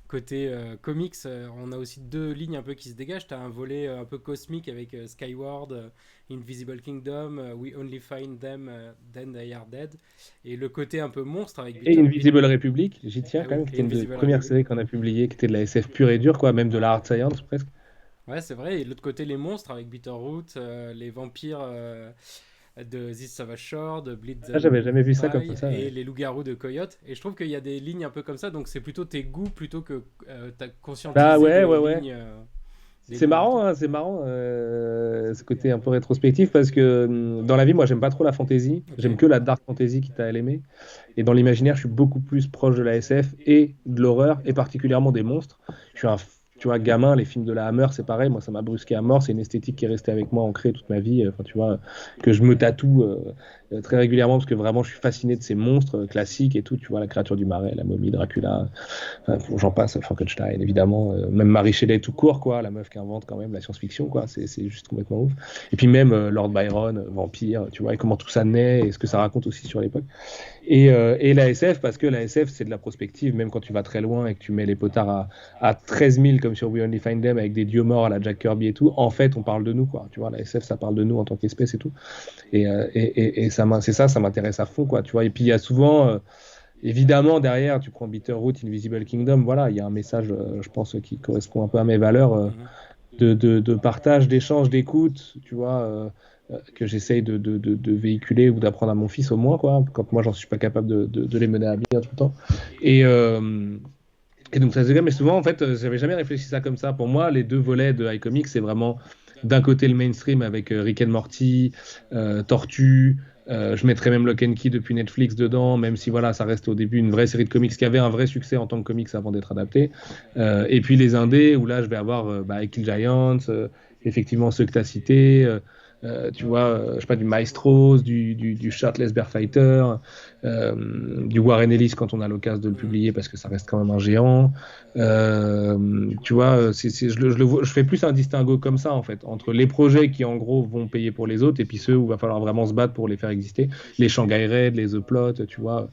côté comics, on a aussi deux lignes un peu qui se dégagent. Tu as un volet un peu cosmique avec Skyward, Invisible Kingdom, We Only Find Them, Then They Are Dead. Et le côté un peu monstre avec Et Invisible Republic, j'y tiens Ah quand oui, même, qui était une des Invisible premières Republic. séries qu'on a publiées, qui était de la SF pure et dure, quoi, même de la hard science presque. Ouais, c'est vrai. Et de l'autre côté, les monstres avec Bitterroot, les vampires de This Savage Shore, de Bleed Ah, the j'avais jamais vu ça comme Pie ça. et Ouais. les loups-garous de Coyote. Et je trouve qu'il y a des lignes un peu comme ça, donc c'est plutôt tes goûts plutôt que t'as Bah conscientisé ouais, ouais, ouais. des C'est lignes et tout. marrant, hein, c'est marrant ce côté un peu rétrospectif parce que dans la vie, moi, j'aime pas trop la fantasy. Ok. J'aime que la dark fantasy qui t'a aimé. Et dans l'imaginaire, je suis beaucoup plus proche de la SF et de l'horreur et particulièrement des monstres. Je suis un, tu vois, gamin, les films de la Hammer, c'est pareil. Moi, ça m'a brusqué à mort. C'est une esthétique qui est restée avec moi ancrée toute ma vie. Enfin, tu vois, que je me tatoue très régulièrement parce que vraiment, je suis fasciné de ces monstres classiques et tout. Tu vois, la créature du marais, la momie, Dracula. Enfin, j'en passe, Frankenstein, évidemment. Même Marie Shelley tout court, quoi. La meuf qui invente quand même la science-fiction, quoi. C'est juste complètement ouf. Et puis même Lord Byron, Vampire, tu vois, et comment tout ça naît et ce que ça raconte aussi sur l'époque. Et la SF, parce que la SF, c'est de la prospective, même quand tu vas très loin et que tu mets les potards à 13 000 comme sur We Only Find Them avec des dieux morts à la Jack Kirby et tout, en fait, on parle de nous, quoi. Tu vois, la SF, ça parle de nous en tant qu'espèce et tout. Et c'est ça, ça m'intéresse à fond, quoi. Tu vois, et puis il y a souvent, évidemment, derrière, tu prends Bitterroot, Invisible Kingdom, voilà, il y a un message, je pense, qui correspond un peu à mes valeurs Mhm. de partage, d'échange, d'écoute, tu vois. Que j'essaye de véhiculer ou d'apprendre à mon fils au moins, quoi, quand moi j'en suis pas capable de les mener à bien tout le temps. Et donc ça se mais souvent en fait, j'avais jamais réfléchi ça comme ça. Pour moi, les deux volets de iComics, c'est vraiment d'un côté le mainstream avec Rick and Morty, Tortue. Je mettrais même Lock and Key depuis Netflix dedans, même si voilà, ça reste au début une vraie série de comics qui avait un vrai succès en tant que comics avant d'être adapté. Et puis les indés, où là je vais avoir Kill Giants, effectivement ceux que tu as cités, tu vois, je sais pas, du Maestros, du Shirtless Bear Fighter, du Warren Ellis quand on a l'occasion de le publier parce que ça reste quand même un géant. Tu vois, je fais plus un distinguo comme ça en fait, entre les projets qui en gros vont payer pour les autres et puis ceux où il va falloir vraiment se battre pour les faire exister. Les Shanghai Raid, les The Plot, tu vois.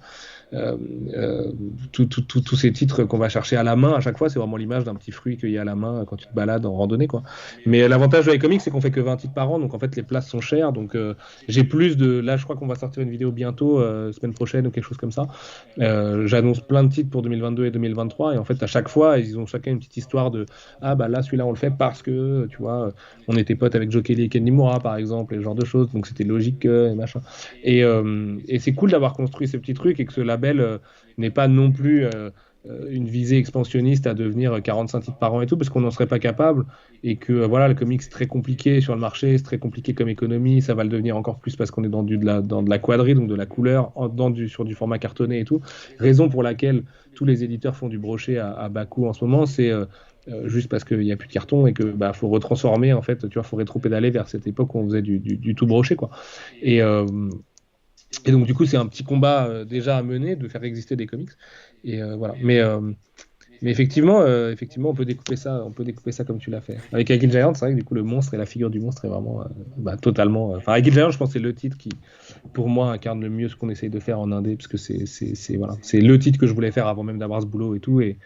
Euh, euh, tous ces titres qu'on va chercher à la main à chaque fois, c'est vraiment l'image d'un petit fruit cueilli à la main quand tu te balades en randonnée, quoi. Mais l'avantage de iComics, c'est qu'on fait que 20 titres par an, donc en fait les places sont chères. Donc j'ai plus de. Là, je crois qu'on va sortir une vidéo bientôt, semaine prochaine ou quelque chose comme ça. J'annonce plein de titres pour 2022 et 2023, et en fait, à chaque fois, ils ont chacun une petite histoire de ah bah là, celui-là, on le fait parce que, tu vois, on était potes avec Joe Kelly et Ken Nimura, par exemple, et ce genre de choses, donc c'était logique, et machin. Et c'est cool d'avoir construit ces petits trucs et que ce label n'est pas non plus une visée expansionniste à devenir 45 titres par an et tout, parce qu'on n'en serait pas capable, et que voilà, le comics c'est très compliqué sur le marché, c'est très compliqué comme économie, ça va le devenir encore plus parce qu'on est dans de la quadrille, donc de la couleur, sur du format cartonné et tout. Raison pour laquelle tous les éditeurs font du brochet à bas coût en ce moment, c'est juste parce qu'il n'y a plus de carton et que bah, faut retransformer, en fait, tu vois, faut rétro-pédaler vers cette époque où on faisait du tout brochet, quoi. Et, euh, et donc, du coup, c'est un petit combat déjà à mener de faire exister des comics. Et voilà. Mais effectivement, on peut découper ça comme tu l'as fait. Avec Agile Giant, c'est vrai que du coup, le monstre et la figure du monstre est vraiment bah, totalement. Enfin, Agile Giant, je pense que c'est le titre qui, pour moi, incarne le mieux ce qu'on essaye de faire en indé, parce que voilà, c'est le titre que je voulais faire avant même d'avoir ce boulot et tout. Et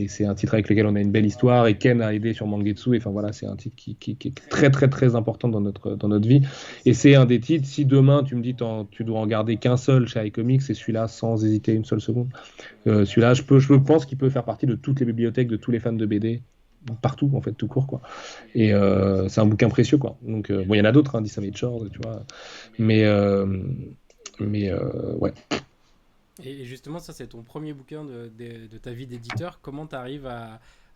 c'est un titre avec lequel on a une belle histoire. Et Ken a aidé sur Mangetsu. Et enfin voilà, c'est un titre qui est très, très, très important dans notre vie. Et c'est un des titres, si demain tu me dis tu dois en garder qu'un seul chez iComics, c'est celui-là sans hésiter une seule seconde. Celui-là, je pense qu'il peut faire partie de toutes les bibliothèques de tous les fans de BD, partout en fait, tout court, quoi. Et c'est un bouquin précieux, quoi. Donc bon, il y en a d'autres, hein, Disney Shores, tu vois. Mais ouais. Et justement, ça, c'est ton premier bouquin de ta vie d'éditeur. Comment tu arrives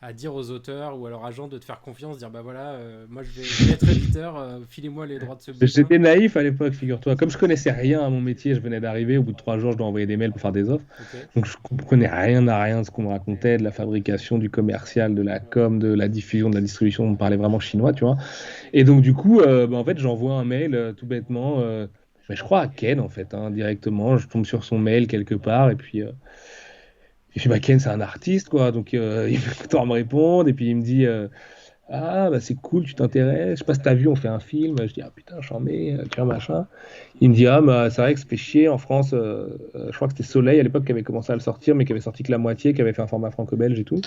à dire aux auteurs ou à leurs agents de te faire confiance, dire bah voilà, moi je vais être éditeur, filez-moi les droits de ce bouquin. J'étais naïf à l'époque, figure-toi. Comme je connaissais rien à mon métier, je venais d'arriver. Au bout de 3 jours, je dois envoyer des mails pour faire des offres. Ok. Donc je comprenais rien à rien de ce qu'on me racontait, de la fabrication, du commercial, de la com, de la diffusion, de la distribution. On me parlait vraiment chinois, tu vois. Et donc du coup, bah, en fait, j'envoie un mail tout bêtement. Mais je crois à Ken en fait, hein, directement. Je tombe sur son mail quelque part et puis bah, Ken c'est un artiste quoi, donc il fait temps à me répondre et puis il me dit ah bah c'est cool, tu t'intéresses, je sais pas si t'as vu, on fait un film. Je dis ah putain j'en mets, tu vois machin. Il me dit ah bah c'est vrai que ça fait chier en France, je crois que c'était Soleil à l'époque qui avait commencé à le sortir mais qui avait sorti que la moitié, qui avait fait un format franco-belge et tout.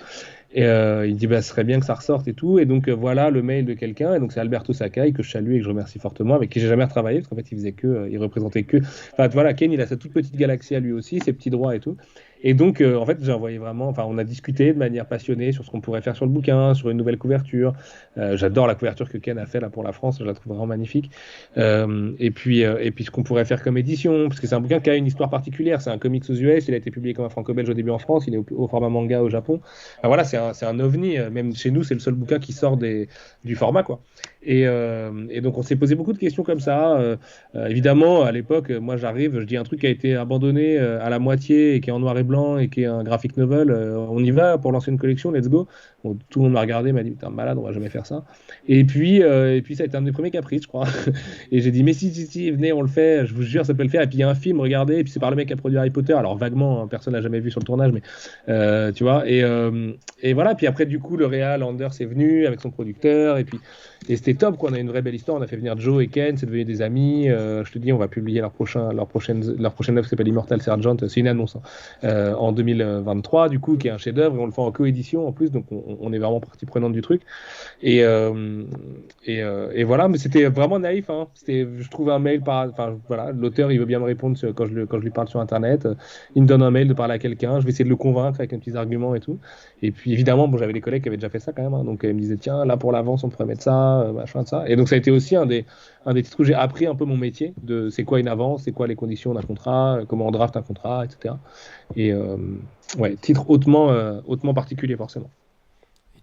Et il dit bah ce serait bien que ça ressorte et tout. Et donc voilà le mail de quelqu'un, et donc c'est Alberto Sakai que je salue et que je remercie fortement, avec qui j'ai jamais retravaillé parce qu'en fait il faisait il représentait que, enfin voilà, Ken il a sa toute petite galaxie à lui aussi, ses petits droits et tout. Et donc, en fait, j'ai envoyé vraiment. Enfin, on a discuté de manière passionnée sur ce qu'on pourrait faire sur le bouquin, sur une nouvelle couverture. J'adore la couverture que Ken a fait là pour la France, je la trouve vraiment magnifique. Et puis ce qu'on pourrait faire comme édition, parce que c'est un bouquin qui a une histoire particulière. C'est un comics aux US, il a été publié comme un franco-belge au début en France, il est au format manga au Japon. Enfin, voilà, c'est un ovni. Même chez nous, c'est le seul bouquin qui sort du format, quoi. Et donc, on s'est posé beaucoup de questions comme ça. Évidemment, à l'époque, moi j'arrive, je dis un truc qui a été abandonné à la moitié et qui est en noir et blanc et qui est un graphic novel. On y va pour lancer une collection, let's go. Bon, tout le monde m'a regardé, m'a dit putain, malade, on va jamais faire ça. Et puis ça a été un de mes premiers caprices, je crois. Et j'ai dit, mais si, venez, on le fait, je vous jure, ça peut le faire. Et puis il y a un film, regardez, et puis c'est par le mec qui a produit Harry Potter. Alors vaguement, hein, personne n'a jamais vu sur le tournage, mais tu vois. Et voilà, puis après, du coup, le réal Anders est venu avec son producteur, et c'était top, quoi. On a une vraie belle histoire. On a fait venir Joe et Ken, c'est devenu des amis. Je te dis, on va publier leur prochaine œuvre qui s'appelle Immortal Sergeant. C'est une annonce, hein, en 2023, du coup, qui est un chef-d'œuvre. Et on le fait en coédition en plus, donc on est vraiment partie prenante du truc. Et voilà, mais c'était vraiment naïf. Hein. Je trouve un mail enfin voilà, l'auteur il veut bien me répondre quand je lui parle sur internet. Il me donne un mail de parler à quelqu'un. Je vais essayer de le convaincre avec un petit argument et tout. Et puis évidemment, bon, j'avais des collègues qui avaient déjà fait ça quand même. Hein, donc ils me disaient tiens, là pour l'avance, on pourrait mettre ça, machin, ça. Et donc ça a été aussi un des titres où j'ai appris un peu mon métier de c'est quoi une avance, c'est quoi les conditions d'un contrat, comment on draft un contrat, etc. Et ouais, titre hautement particulier forcément.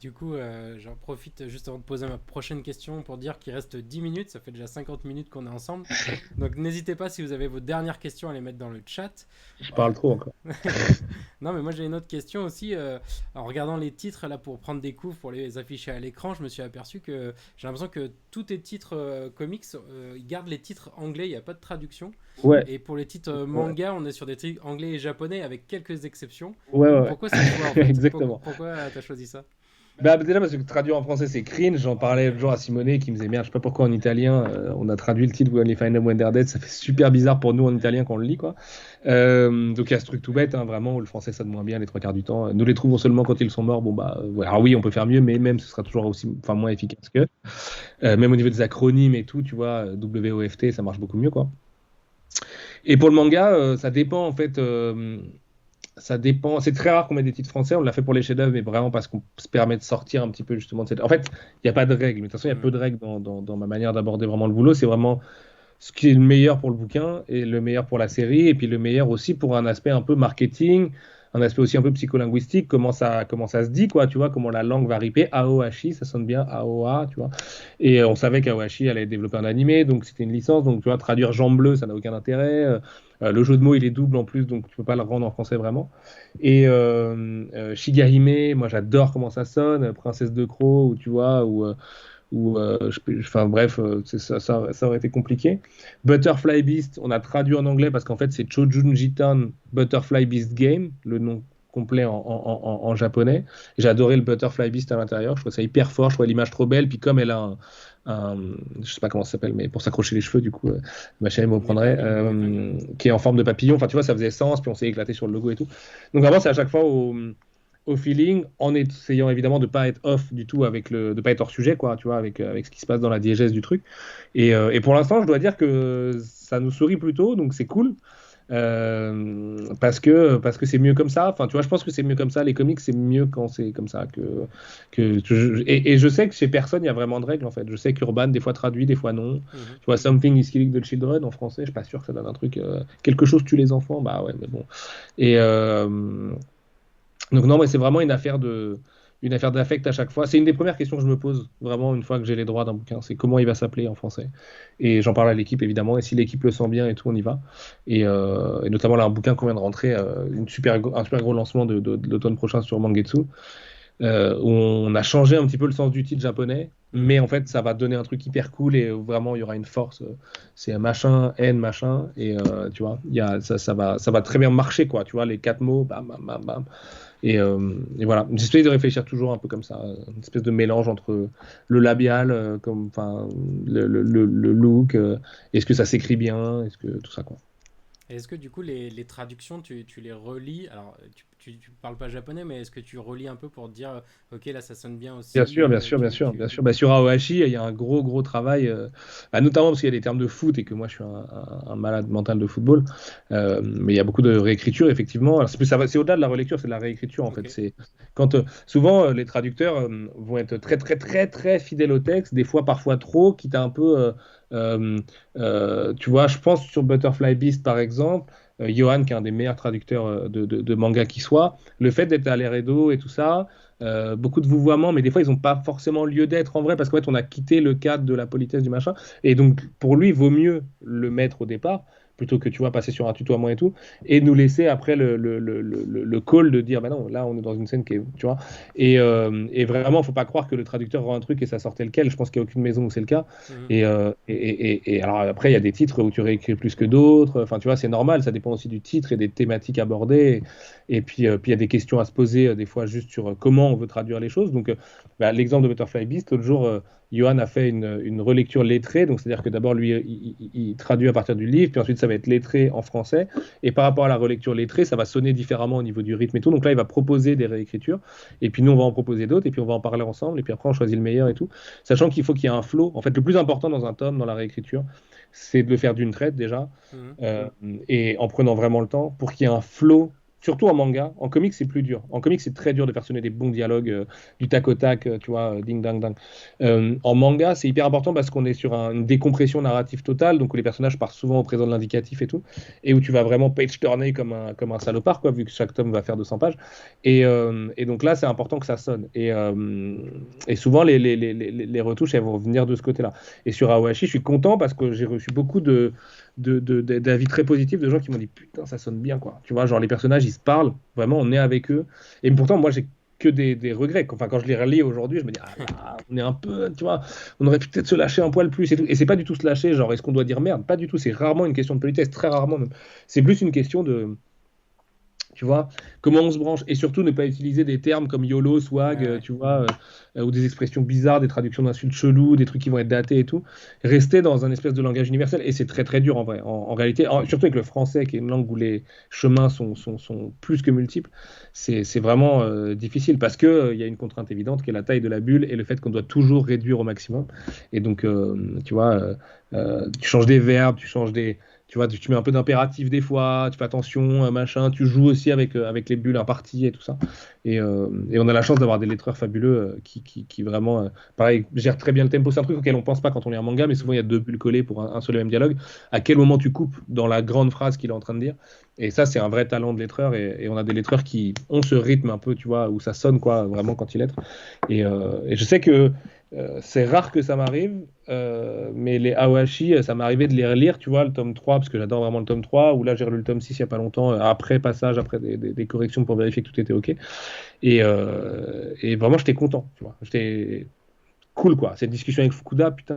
du coup, j'en profite juste avant de poser ma prochaine question pour dire qu'il reste 10 minutes. Ça fait déjà 50 minutes qu'on est ensemble. Donc n'hésitez pas si vous avez vos dernières questions à les mettre dans le chat. Je Euh, parle trop encore. non, mais moi j'ai une autre question aussi. En regardant les titres là pour prendre des coups, pour les afficher à l'écran, je me suis aperçu que j'ai l'impression que tous tes titres comics, ils gardent les titres anglais, il n'y a pas de traduction. Ouais, Et pour les titres ouais, manga, on est sur des titres anglais et japonais avec quelques exceptions. ouais, ouais, Pourquoi ce choix en ouais. fait? Exactement. Pourquoi t'as choisi ça? Bah, déjà parce que traduire en français c'est cringe, j'en parlais Ok. l'autre jour à Simone qui me disait merde, je sais pas pourquoi en italien on a traduit le titre We Only Find Them When They're Dead, ça fait super bizarre pour nous en italien quand on le lit quoi. Donc il y a ce truc tout bête, hein, vraiment, où le français sonne moins bien les trois quarts du temps. Nous les trouvons seulement quand ils sont morts, bon bah ouais. Alors oui on peut faire mieux mais même ce sera toujours aussi, enfin moins efficace que. Même au niveau des acronymes et tout, tu vois, WOFT ça marche beaucoup mieux quoi. Et pour le manga, ça dépend en fait. Ça dépend. C'est très rare qu'on mette des titres français. On l'a fait pour les chefs-d'œuvre, mais vraiment parce qu'on se permet de sortir un petit peu justement de cette. En fait, il n'y a pas de règles. Mais de toute façon, il y a Hmm. peu de règles dans ma manière d'aborder vraiment le boulot. C'est vraiment ce qui est le meilleur pour le bouquin et le meilleur pour la série, et puis le meilleur aussi pour un aspect un peu marketing, un aspect aussi un peu psycholinguistique, comment ça se dit, quoi, tu vois, comment la langue va riper. Aohashi, ça sonne bien, Aoha, tu vois. Et on savait qu'Aohashi allait développer un animé, donc c'était une licence, donc tu vois, traduire Jambe Bleue, ça n'a aucun intérêt. Le jeu de mots, il est double en plus, donc tu peux pas le rendre en français vraiment. Et Shigahime, moi j'adore comment ça sonne, Princesse de Croc, ou tu vois, enfin bref, ça aurait été compliqué. Butterfly Beast, on a traduit en anglais parce qu'en fait c'est Chojun Jitan Butterfly Beast Game, le nom complet en japonais. J'ai adoré le Butterfly Beast à l'intérieur, je trouve ça hyper fort, je trouve l'image trop belle, puis comme elle a un, je sais pas comment ça s'appelle, mais pour s'accrocher les cheveux, du coup, ma chérie me reprendrait, Une épingle. qui est en forme de papillon, enfin tu vois, ça faisait sens, puis on s'est éclaté sur le logo et tout. Donc vraiment, c'est à chaque fois au feeling, en essayant évidemment de pas être off du tout de pas être hors sujet, quoi, tu vois, avec ce qui se passe dans la diégèse du truc. Et pour l'instant, je dois dire que ça nous sourit plutôt, donc c'est cool. Parce que c'est mieux comme ça. Enfin, tu vois, je pense que c'est mieux comme ça. Les comics, c'est mieux quand c'est comme ça. Et je sais que chez personne, il y a vraiment de règles, en fait. Je sais qu'Urban, des fois traduit, des fois non. Mhm. Tu vois, Something is Killing the Children en français, je suis pas sûr que ça donne un truc. Quelque chose tue les enfants, bah ouais, mais bon. Et, donc non, mais c'est vraiment une affaire d'affect à chaque fois. C'est une des premières questions que je me pose vraiment une fois que j'ai les droits d'un bouquin, c'est comment il va s'appeler en français. Et j'en parle à l'équipe évidemment, et si l'équipe le sent bien et tout, on y va. Et notamment là, un bouquin qu'on vient de rentrer, un super gros lancement de l'automne prochain sur Mangetsu, où on a changé un petit peu le sens du titre japonais, Mhm. mais en fait, ça va donner un truc hyper cool et vraiment, il y aura une force. C'est un machin, N, machin, et tu vois, ça va très bien marcher, quoi. Tu vois, les quatre mots, bam, bam, bam, bam. Et voilà, j'essaie de réfléchir toujours un peu comme ça, une espèce de mélange entre le labial, enfin, le look, est-ce que ça s'écrit bien, est-ce que tout ça, quoi. Et est-ce que du coup les traductions, tu les relis? Alors, tu parles pas japonais, mais est-ce que tu relis un peu pour te dire, ok, là ça sonne bien Bien aussi, sûr, bien sûr, bien sûr, bien sûr. Bah, sur Aohashi, il y a un gros, gros travail, notamment parce qu'il y a des termes de foot et que moi je suis un malade mental de football. Mais il y a beaucoup de réécriture, effectivement. Alors, c'est au-delà de la relecture, c'est de la réécriture en Ok. fait. C'est quand souvent les traducteurs vont être très, très, très, très fidèles au texte, des fois, parfois trop, quitte à un peu. Euh, Tu vois, je pense sur Butterfly Beast par exemple. Johan, qui est un des meilleurs traducteurs de manga qui soit, le fait d'être à l'Eredo et tout ça, beaucoup de vouvoiements, mais des fois, ils n'ont pas forcément lieu d'être en vrai, parce qu'en fait, on a quitté le cadre de la politesse du machin. Et donc, pour lui, il vaut mieux le mettre au départ, plutôt que, tu vois, passer sur un tutoiement et tout, et nous laisser après le call de dire, bah non, là, on est dans une scène qui est, tu vois. Et vraiment, il ne faut pas croire que le traducteur rend un truc et ça sortait lequel. Je pense qu'il n'y a aucune maison où c'est le cas. Mhm. Et alors, après, il y a des titres où tu réécris plus que d'autres. Enfin, tu vois, c'est normal, ça dépend aussi du titre et des thématiques abordées. Et puis, il y a des questions à se poser, des fois, juste sur comment on veut traduire les choses. Donc, bah, l'exemple de Butterfly Beast, l'autre jour, Johan a fait une relecture lettrée. Donc, c'est-à-dire que d'abord, lui, il traduit à partir du livre, puis ensuite, ça va être lettré en français. Et par rapport à la relecture lettrée, ça va sonner différemment au niveau du rythme et tout. Donc là, il va proposer des réécritures. Et puis, nous, on va en proposer d'autres. Et puis, on va en parler ensemble. Et puis après, on choisit le meilleur et tout. Sachant qu'il faut qu'il y ait un flow. En fait, le plus important dans un tome, dans la réécriture, c'est de le faire d'une traite déjà. Mhm. Euh, et en prenant vraiment le temps pour qu'il y ait un flow surtout en manga. En comics, c'est plus dur. En comics, c'est très dur de faire sonner des bons dialogues, du tac au tac, tu vois, ding dang dang. En manga, c'est hyper important parce qu'on est sur une décompression narrative totale, donc où les personnages partent souvent au présent de l'indicatif et tout, et où tu vas vraiment page turner comme un salopard, quoi, vu que chaque tome va faire 200 pages. Et donc là, c'est important que ça sonne. Et souvent, les retouches, elles vont venir de ce côté-là. Et sur Aoashi, je suis content parce que j'ai reçu beaucoup d'avis très positifs de gens qui m'ont dit putain, ça sonne bien, quoi. Tu vois, genre les personnages, ils se parlent, vraiment, on est avec eux. Et pourtant, moi, j'ai que des regrets. Enfin, quand je les relis aujourd'hui, je me dis, ah là, on est un peu, tu vois, on aurait pu peut-être se lâcher un poil plus et tout. Et c'est pas du tout se lâcher, genre, est-ce qu'on doit dire merde? Pas du tout. C'est rarement une question de politesse, très rarement même. C'est plus une question de, tu vois, comment on se branche et surtout ne pas utiliser des termes comme YOLO, swag, Ouais. tu vois, ou des expressions bizarres, des traductions d'insultes cheloues, des trucs qui vont être datés et tout. Rester dans un espèce de langage universel et c'est très très dur en vrai. En réalité, surtout avec le français qui est une langue où les chemins sont plus que multiples, c'est vraiment difficile parce que il y a une contrainte évidente qui est la taille de la bulle et le fait qu'on doit toujours réduire au maximum. Et donc, tu vois, tu changes des verbes, tu vois, tu mets un peu d'impératif des fois, tu fais attention, machin, tu joues aussi avec les bulles imparties et tout ça. Et on a la chance d'avoir des lettreurs fabuleux qui vraiment, pareil, gèrent très bien le tempo. C'est un truc auquel on pense pas quand on lit un manga, mais souvent il y a deux bulles collées pour un seul et même dialogue. À quel moment tu coupes dans la grande phrase qu'il est en train de dire? Et ça, c'est un vrai talent de lettreur. Et on a des lettreurs qui ont ce rythme un peu, tu vois, où ça sonne, quoi, vraiment quand ils lettrent. Et je sais que c'est rare que ça m'arrive, mais les Awashi, ça m'est arrivé de les relire, tu vois, le tome 3 parce que j'adore vraiment le tome 3 ou là j'ai relu le tome 6 il n'y a pas longtemps, après passage, après des corrections pour vérifier que tout était OK. Et vraiment, j'étais content, tu vois. J'étais cool, quoi. Cette discussion avec Fukuda, putain,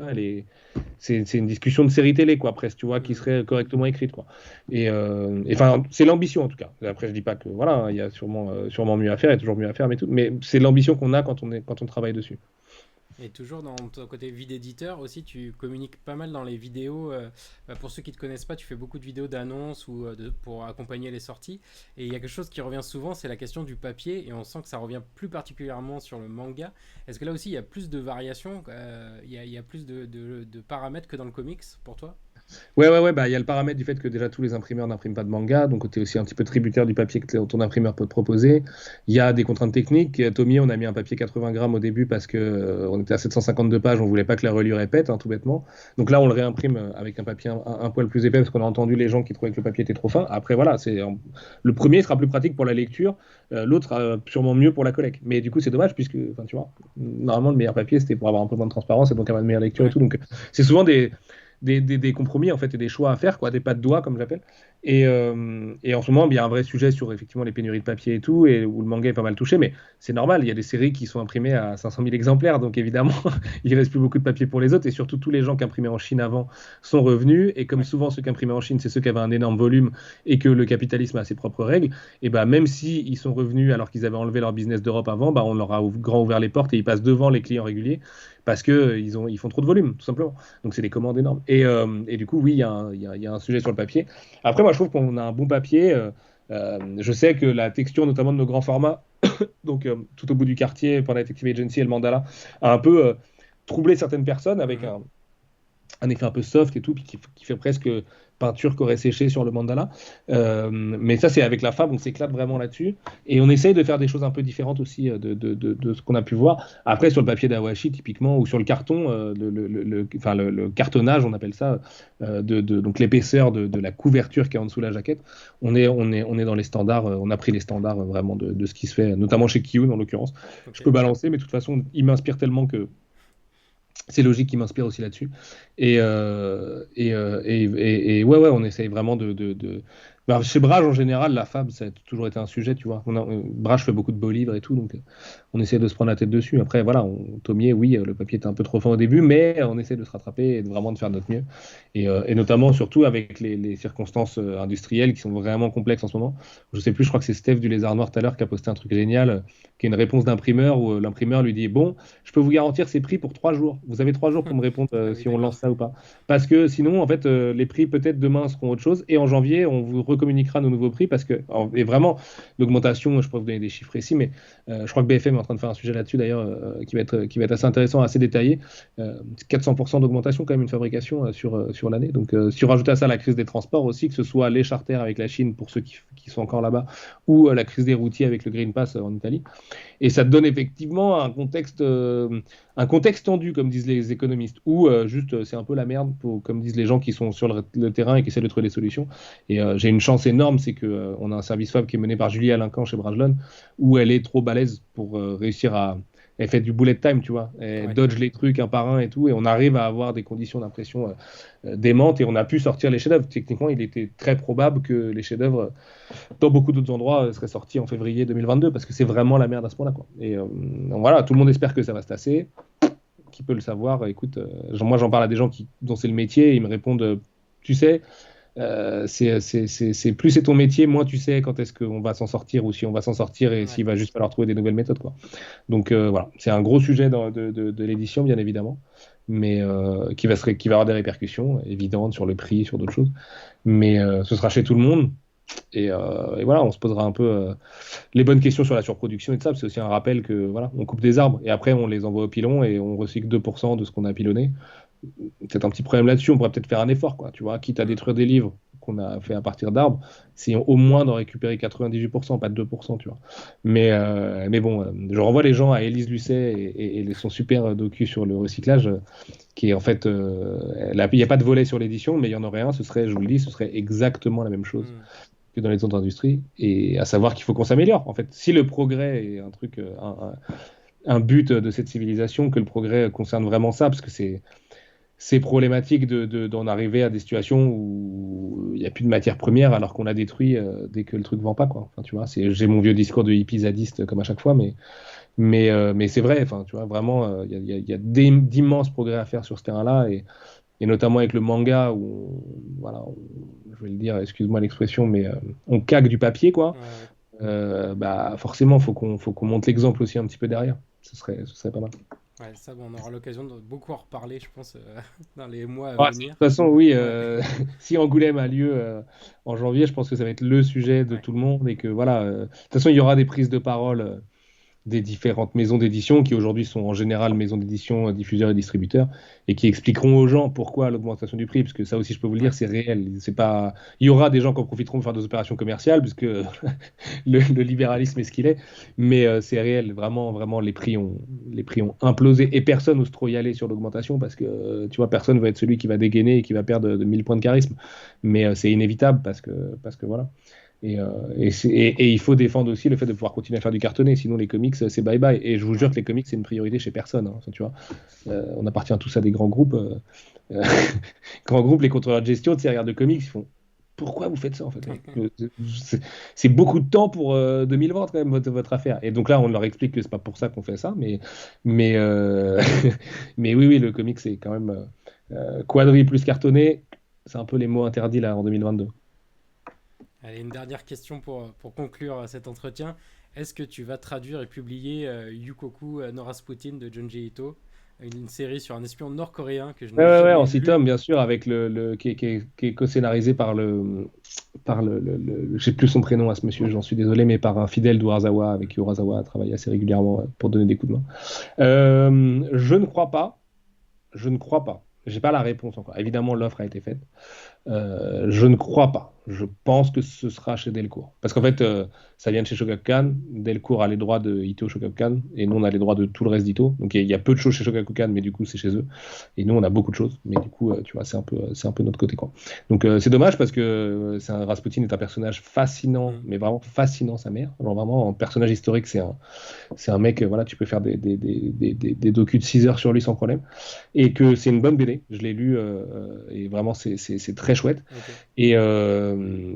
c'est une discussion de série télé, quoi, presque, tu vois, qui serait correctement écrite, quoi. Enfin, c'est l'ambition, en tout cas. Après, je dis pas que, voilà, hein, il y a sûrement mieux à faire, il y a toujours mieux à faire, mais c'est l'ambition qu'on a quand on travaille dessus. Et toujours dans ton côté vidéditeur aussi, tu communiques pas mal dans les vidéos. Pour ceux qui ne te connaissent pas, tu fais beaucoup de vidéos d'annonces ou pour accompagner les sorties. Et il y a quelque chose qui revient souvent, c'est la question du papier. Et on sent que ça revient plus particulièrement sur le manga. Est-ce que là aussi, il y a plus de variations, il y a plus de paramètres que dans le comics pour toi? Ouais, bah, il y a le paramètre du fait que déjà tous les imprimeurs n'impriment pas de manga, donc tu es aussi un petit peu tributaire du papier que ton imprimeur peut te proposer. Il y a des contraintes techniques. Tommy, on a mis un papier 80 grammes au début parce que on était à 752 pages, on voulait pas que la reliure répète, hein, tout bêtement. Donc là, on le réimprime avec un papier un poil plus épais parce qu'on a entendu les gens qui trouvaient que le papier était trop fin. Après, voilà, le premier sera plus pratique pour la lecture, l'autre sera sûrement mieux pour la collecte. Mais du coup, c'est dommage puisque, enfin, tu vois, normalement, le meilleur papier, c'était pour avoir un peu moins de transparence et donc avoir une meilleure lecture et Ouais. tout. Donc, c'est souvent des compromis en fait et des choix à faire, quoi, des pas de doigts comme j'appelle. Et en ce moment, il y a un vrai sujet sur effectivement les pénuries de papier et tout, et où le manga est pas mal touché, mais c'est normal, il y a des séries qui sont imprimées à 500 000 exemplaires, donc évidemment, il reste plus beaucoup de papier pour les autres, et surtout tous les gens qui imprimaient en Chine avant sont revenus, et comme Ouais. souvent ceux qui imprimaient en Chine, c'est ceux qui avaient un énorme volume et que le capitalisme a ses propres règles, et bah même si ils sont revenus alors qu'ils avaient enlevé leur business d'Europe avant, bah on leur a grand ouvert les portes et ils passent devant les clients réguliers parce que ils font trop de volume, tout simplement. Donc c'est des commandes énormes. Et du coup, oui, il y a un sujet sur le papier. Après, moi, je trouve qu'on a un bon papier. Je sais que la texture, notamment de nos grands formats, donc tout au bout du quartier, pour la Detective Agency et le Mandala, a un peu troublé certaines personnes avec Mhm. un effet un peu soft et tout, puis qui fait presque peinture qu'aurait séché sur le mandala. Mais ça, c'est avec la femme, on s'éclate vraiment là-dessus. Et on essaye de faire des choses un peu différentes aussi de ce qu'on a pu voir. Après, sur le papier d'Awashi, typiquement, ou sur le carton, enfin, le cartonnage, on appelle ça, donc l'épaisseur de la couverture qui est en dessous de la jaquette, on est dans les standards, on a pris les standards vraiment de ce qui se fait, notamment chez Kiyun en l'occurrence. Je Ok. peux balancer, mais de toute façon, il m'inspire tellement que c'est logique qui m'inspire aussi là-dessus. Et ouais, on essaye vraiment bah, chez Brage, en général, la fab, ça a toujours été un sujet, tu vois. Brage fait beaucoup de beaux livres et tout, donc on essaie de se prendre la tête dessus. Après, voilà, Tomier, oui, le papier était un peu trop fin au début, mais on essaie de se rattraper et vraiment de faire de notre mieux. Et notamment, surtout avec les circonstances industrielles qui sont vraiment complexes en ce moment. Je sais plus, je crois que c'est Steph du Lézard Noir tout à l'heure qui a posté un truc génial, qui est une réponse d'imprimeur où l'imprimeur lui dit, bon, je peux vous garantir ces prix pour 3 jours. Vous avez 3 jours pour me répondre Ah oui, si on lance d'accord. ça ou pas. Parce que sinon, en fait, les prix peut-être demain seront autre chose. Et en janvier, on vous recommuniquera nos nouveaux prix parce que, et vraiment, l'augmentation, je pourrais vous donner des chiffres précis, mais je crois que BFM est en train de faire un sujet là-dessus d'ailleurs qui va être assez intéressant, assez détaillé. 400% d'augmentation quand même une fabrication sur l'année. Donc, si on rajoute à ça la crise des transports aussi, que ce soit les charters avec la Chine pour ceux qui sont encore là-bas, ou la crise des routiers avec le Green Pass en Italie. Et ça te donne effectivement un contexte tendu, comme disent les économistes, ou juste c'est un peu la merde, comme disent les gens qui sont sur le terrain et qui essaient de trouver des solutions. Et j'ai une chance énorme, c'est qu'on a un service web qui est mené par Julie Alincan chez Brajlon, où elle est trop balèze pour réussir à... Elle fait du bullet time, tu vois. Elle dodge les trucs un par un et tout, et on arrive à avoir des conditions d'impression démentes, et on a pu sortir les chefs-d'œuvre. Techniquement, il était très probable que les chefs-d'œuvre, dans beaucoup d'autres endroits, seraient sortis en février 2022, parce que c'est vraiment la merde à ce point-là, quoi. Et voilà, tout le monde espère que ça va se tasser. Qui peut le savoir? Écoute, moi j'en parle à des gens dont c'est le métier, et ils me répondent, tu sais, c'est plus c'est ton métier, moins tu sais quand est-ce qu'on va s'en sortir, ou si on va s'en sortir, et s'il va juste falloir trouver des nouvelles méthodes, quoi. Donc voilà, c'est un gros sujet de l'édition, bien évidemment, mais qui va avoir des répercussions évidentes sur le prix, sur d'autres choses, mais ce sera chez tout le monde. Et voilà, on se posera un peu les bonnes questions sur la surproduction et tout ça. C'est aussi un rappel que voilà, on coupe des arbres et après on les envoie au pilon et on recycle 2% de ce qu'on a pilonné. C'est un petit problème là-dessus. On pourrait peut-être faire un effort, quoi. Tu vois, quitte à détruire des livres qu'on a fait à partir d'arbres, c'est au moins d'en récupérer 98%, pas de 2%, tu vois. Mais bon, je renvoie les gens à Élise Lucet et son super docu sur le recyclage, qui est en fait, il n'y a pas de volet sur l'édition, mais il y en aurait un. Ce serait, je vous le dis, ce serait exactement la même chose que dans les autres industries, et à savoir qu'il faut qu'on s'améliore. En fait, si le progrès est un truc, un but de cette civilisation, que le progrès concerne vraiment ça, parce que c'est problématique d'en arriver à des situations où il n'y a plus de matière première alors qu'on a détruit dès que le truc ne vend pas, quoi. Enfin, tu vois, j'ai mon vieux discours de hippie zadiste comme à chaque fois, mais c'est vrai. Enfin, tu vois, vraiment, il y a d'immenses progrès à faire sur ce terrain-là, et notamment avec le manga où voilà, je vais le dire, excuse-moi l'expression, mais on cague du papier, quoi. Bah forcément, faut qu'on monte l'exemple aussi un petit peu derrière. Ce serait pas mal. Ouais, ça, on aura l'occasion de beaucoup en reparler, je pense, dans les mois à venir. De toute façon, oui, si Angoulême a lieu en janvier, je pense que ça va être le sujet de tout le monde, et que voilà, de toute façon, il y aura des prises de parole des différentes maisons d'édition qui aujourd'hui sont en général maisons d'édition, diffuseurs et distributeurs, et qui expliqueront aux gens pourquoi l'augmentation du prix, parce que ça aussi je peux vous le dire, c'est réel. C'est pas... Il y aura des gens qui en profiteront pour faire des opérations commerciales, puisque le libéralisme est ce qu'il est, mais c'est réel. Vraiment, vraiment, les prix ont implosé, et personne n'ose trop y aller sur l'augmentation, parce que tu vois, personne va être celui qui va dégainer et qui va perdre de 1000 points de charisme, mais c'est inévitable, parce que voilà. Et il faut défendre aussi le fait de pouvoir continuer à faire du cartonné, sinon les comics c'est bye bye. Et je vous jure que les comics c'est une priorité chez personne, hein, tu vois. On appartient tous à des grands groupes, grands groupes, les contrôleurs de gestion, tu regardent de comics, ils font pourquoi vous faites ça en fait? C'est beaucoup de temps pour 2000 ventes quand même votre affaire. Et donc là on leur explique que c'est pas pour ça qu'on fait ça, mais mais oui, le comics c'est quand même quadri plus cartonné, c'est un peu les mots interdits là en 2022. Allez, une dernière question pour conclure cet entretien. Est-ce que tu vas traduire et publier Yukoku no Rasputin de Junji Ito, une série sur un espion nord-coréen que je n'ai jamais en lu. 6 tomes, bien sûr, avec qui est co-scénarisé par je sais plus son prénom à ce monsieur, j'en suis désolé, mais par un fidèle d'Urasawa, avec qui Urasawa a travaillé assez régulièrement pour donner des coups de main. Je ne crois pas. J'ai pas la réponse encore. Évidemment, l'offre a été faite. Je ne crois pas. Je pense que ce sera chez Delcourt. Parce qu'en fait, ça vient de chez Shogakukan. Delcourt a les droits de Ito Shogakukan, et nous, on a les droits de tout le reste d'Ito. Donc, il y a peu de choses chez Shogakukan, mais du coup, c'est chez eux. Et nous, on a beaucoup de choses. Mais du coup, tu vois, c'est un peu notre côté, quoi. Donc, c'est dommage, parce que Rasputin est un personnage fascinant, mais vraiment fascinant, sa mère. Genre, vraiment, un personnage historique, c'est un mec, voilà, tu peux faire des docus de 6 heures sur lui sans problème. Et que c'est une bonne BD. Je l'ai lu, et vraiment, c'est très chouette. Okay. Et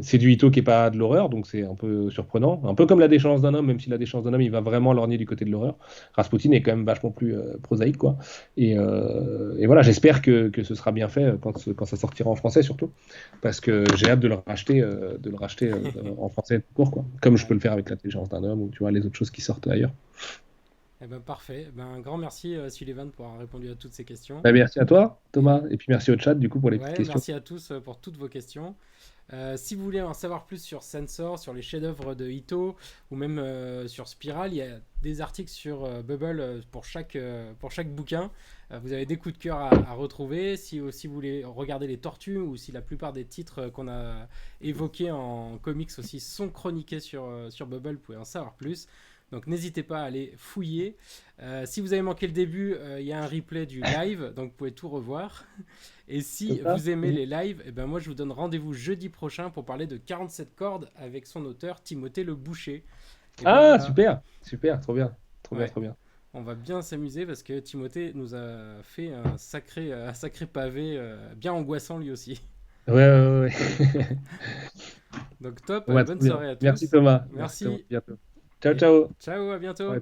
c'est du Ito qui est pas de l'horreur, donc c'est un peu surprenant, un peu comme La Déchéance d'un homme, même si La Déchéance d'un homme il va vraiment lorgner du côté de l'horreur. Rasputin est quand même vachement plus prosaïque, quoi. Et voilà, j'espère que ce sera bien fait quand ça sortira en français, surtout, parce que j'ai hâte de le racheter en français court, quoi, comme je peux le faire avec La Déchéance d'un homme, ou tu vois les autres choses qui sortent ailleurs. Eh ben, parfait. Ben, un grand merci, Sullivan, pour avoir répondu à toutes ces questions. Bah, merci à toi, Et Thomas, et puis merci au chat du coup pour les petites ouais, questions. merci à tous pour toutes vos questions. Si vous voulez en savoir plus sur Sensor, sur les chefs-d'œuvre de Ito, ou même sur Spiral, il y a des articles sur Bubble pour chaque bouquin. Vous avez des coups de cœur à retrouver. Si aussi vous voulez regarder les tortues, ou si la plupart des titres qu'on a évoqués en comics aussi sont chroniqués sur Bubble, vous pouvez en savoir plus. Donc n'hésitez pas à aller fouiller. Si vous avez manqué le début, il y a un replay du live, donc vous pouvez tout revoir. Et C'est si ça? vous aimez Mhm. les lives, eh ben moi je vous donne rendez-vous jeudi prochain pour parler de 47 cordes avec son auteur Timothée Le Boucher. Et ben Ah, voilà, super, super, trop bien, trop bien, ouais, trop bien. on va bien s'amuser parce que Timothée nous a fait un sacré pavé bien angoissant lui aussi. Ouais, ouais, ouais. Donc top, Bon, bah, bonne trop bien. soirée à Merci tous. Thomas, merci Thomas, Merci à bientôt. Ciao, et ciao. ciao, à bientôt. Ouais.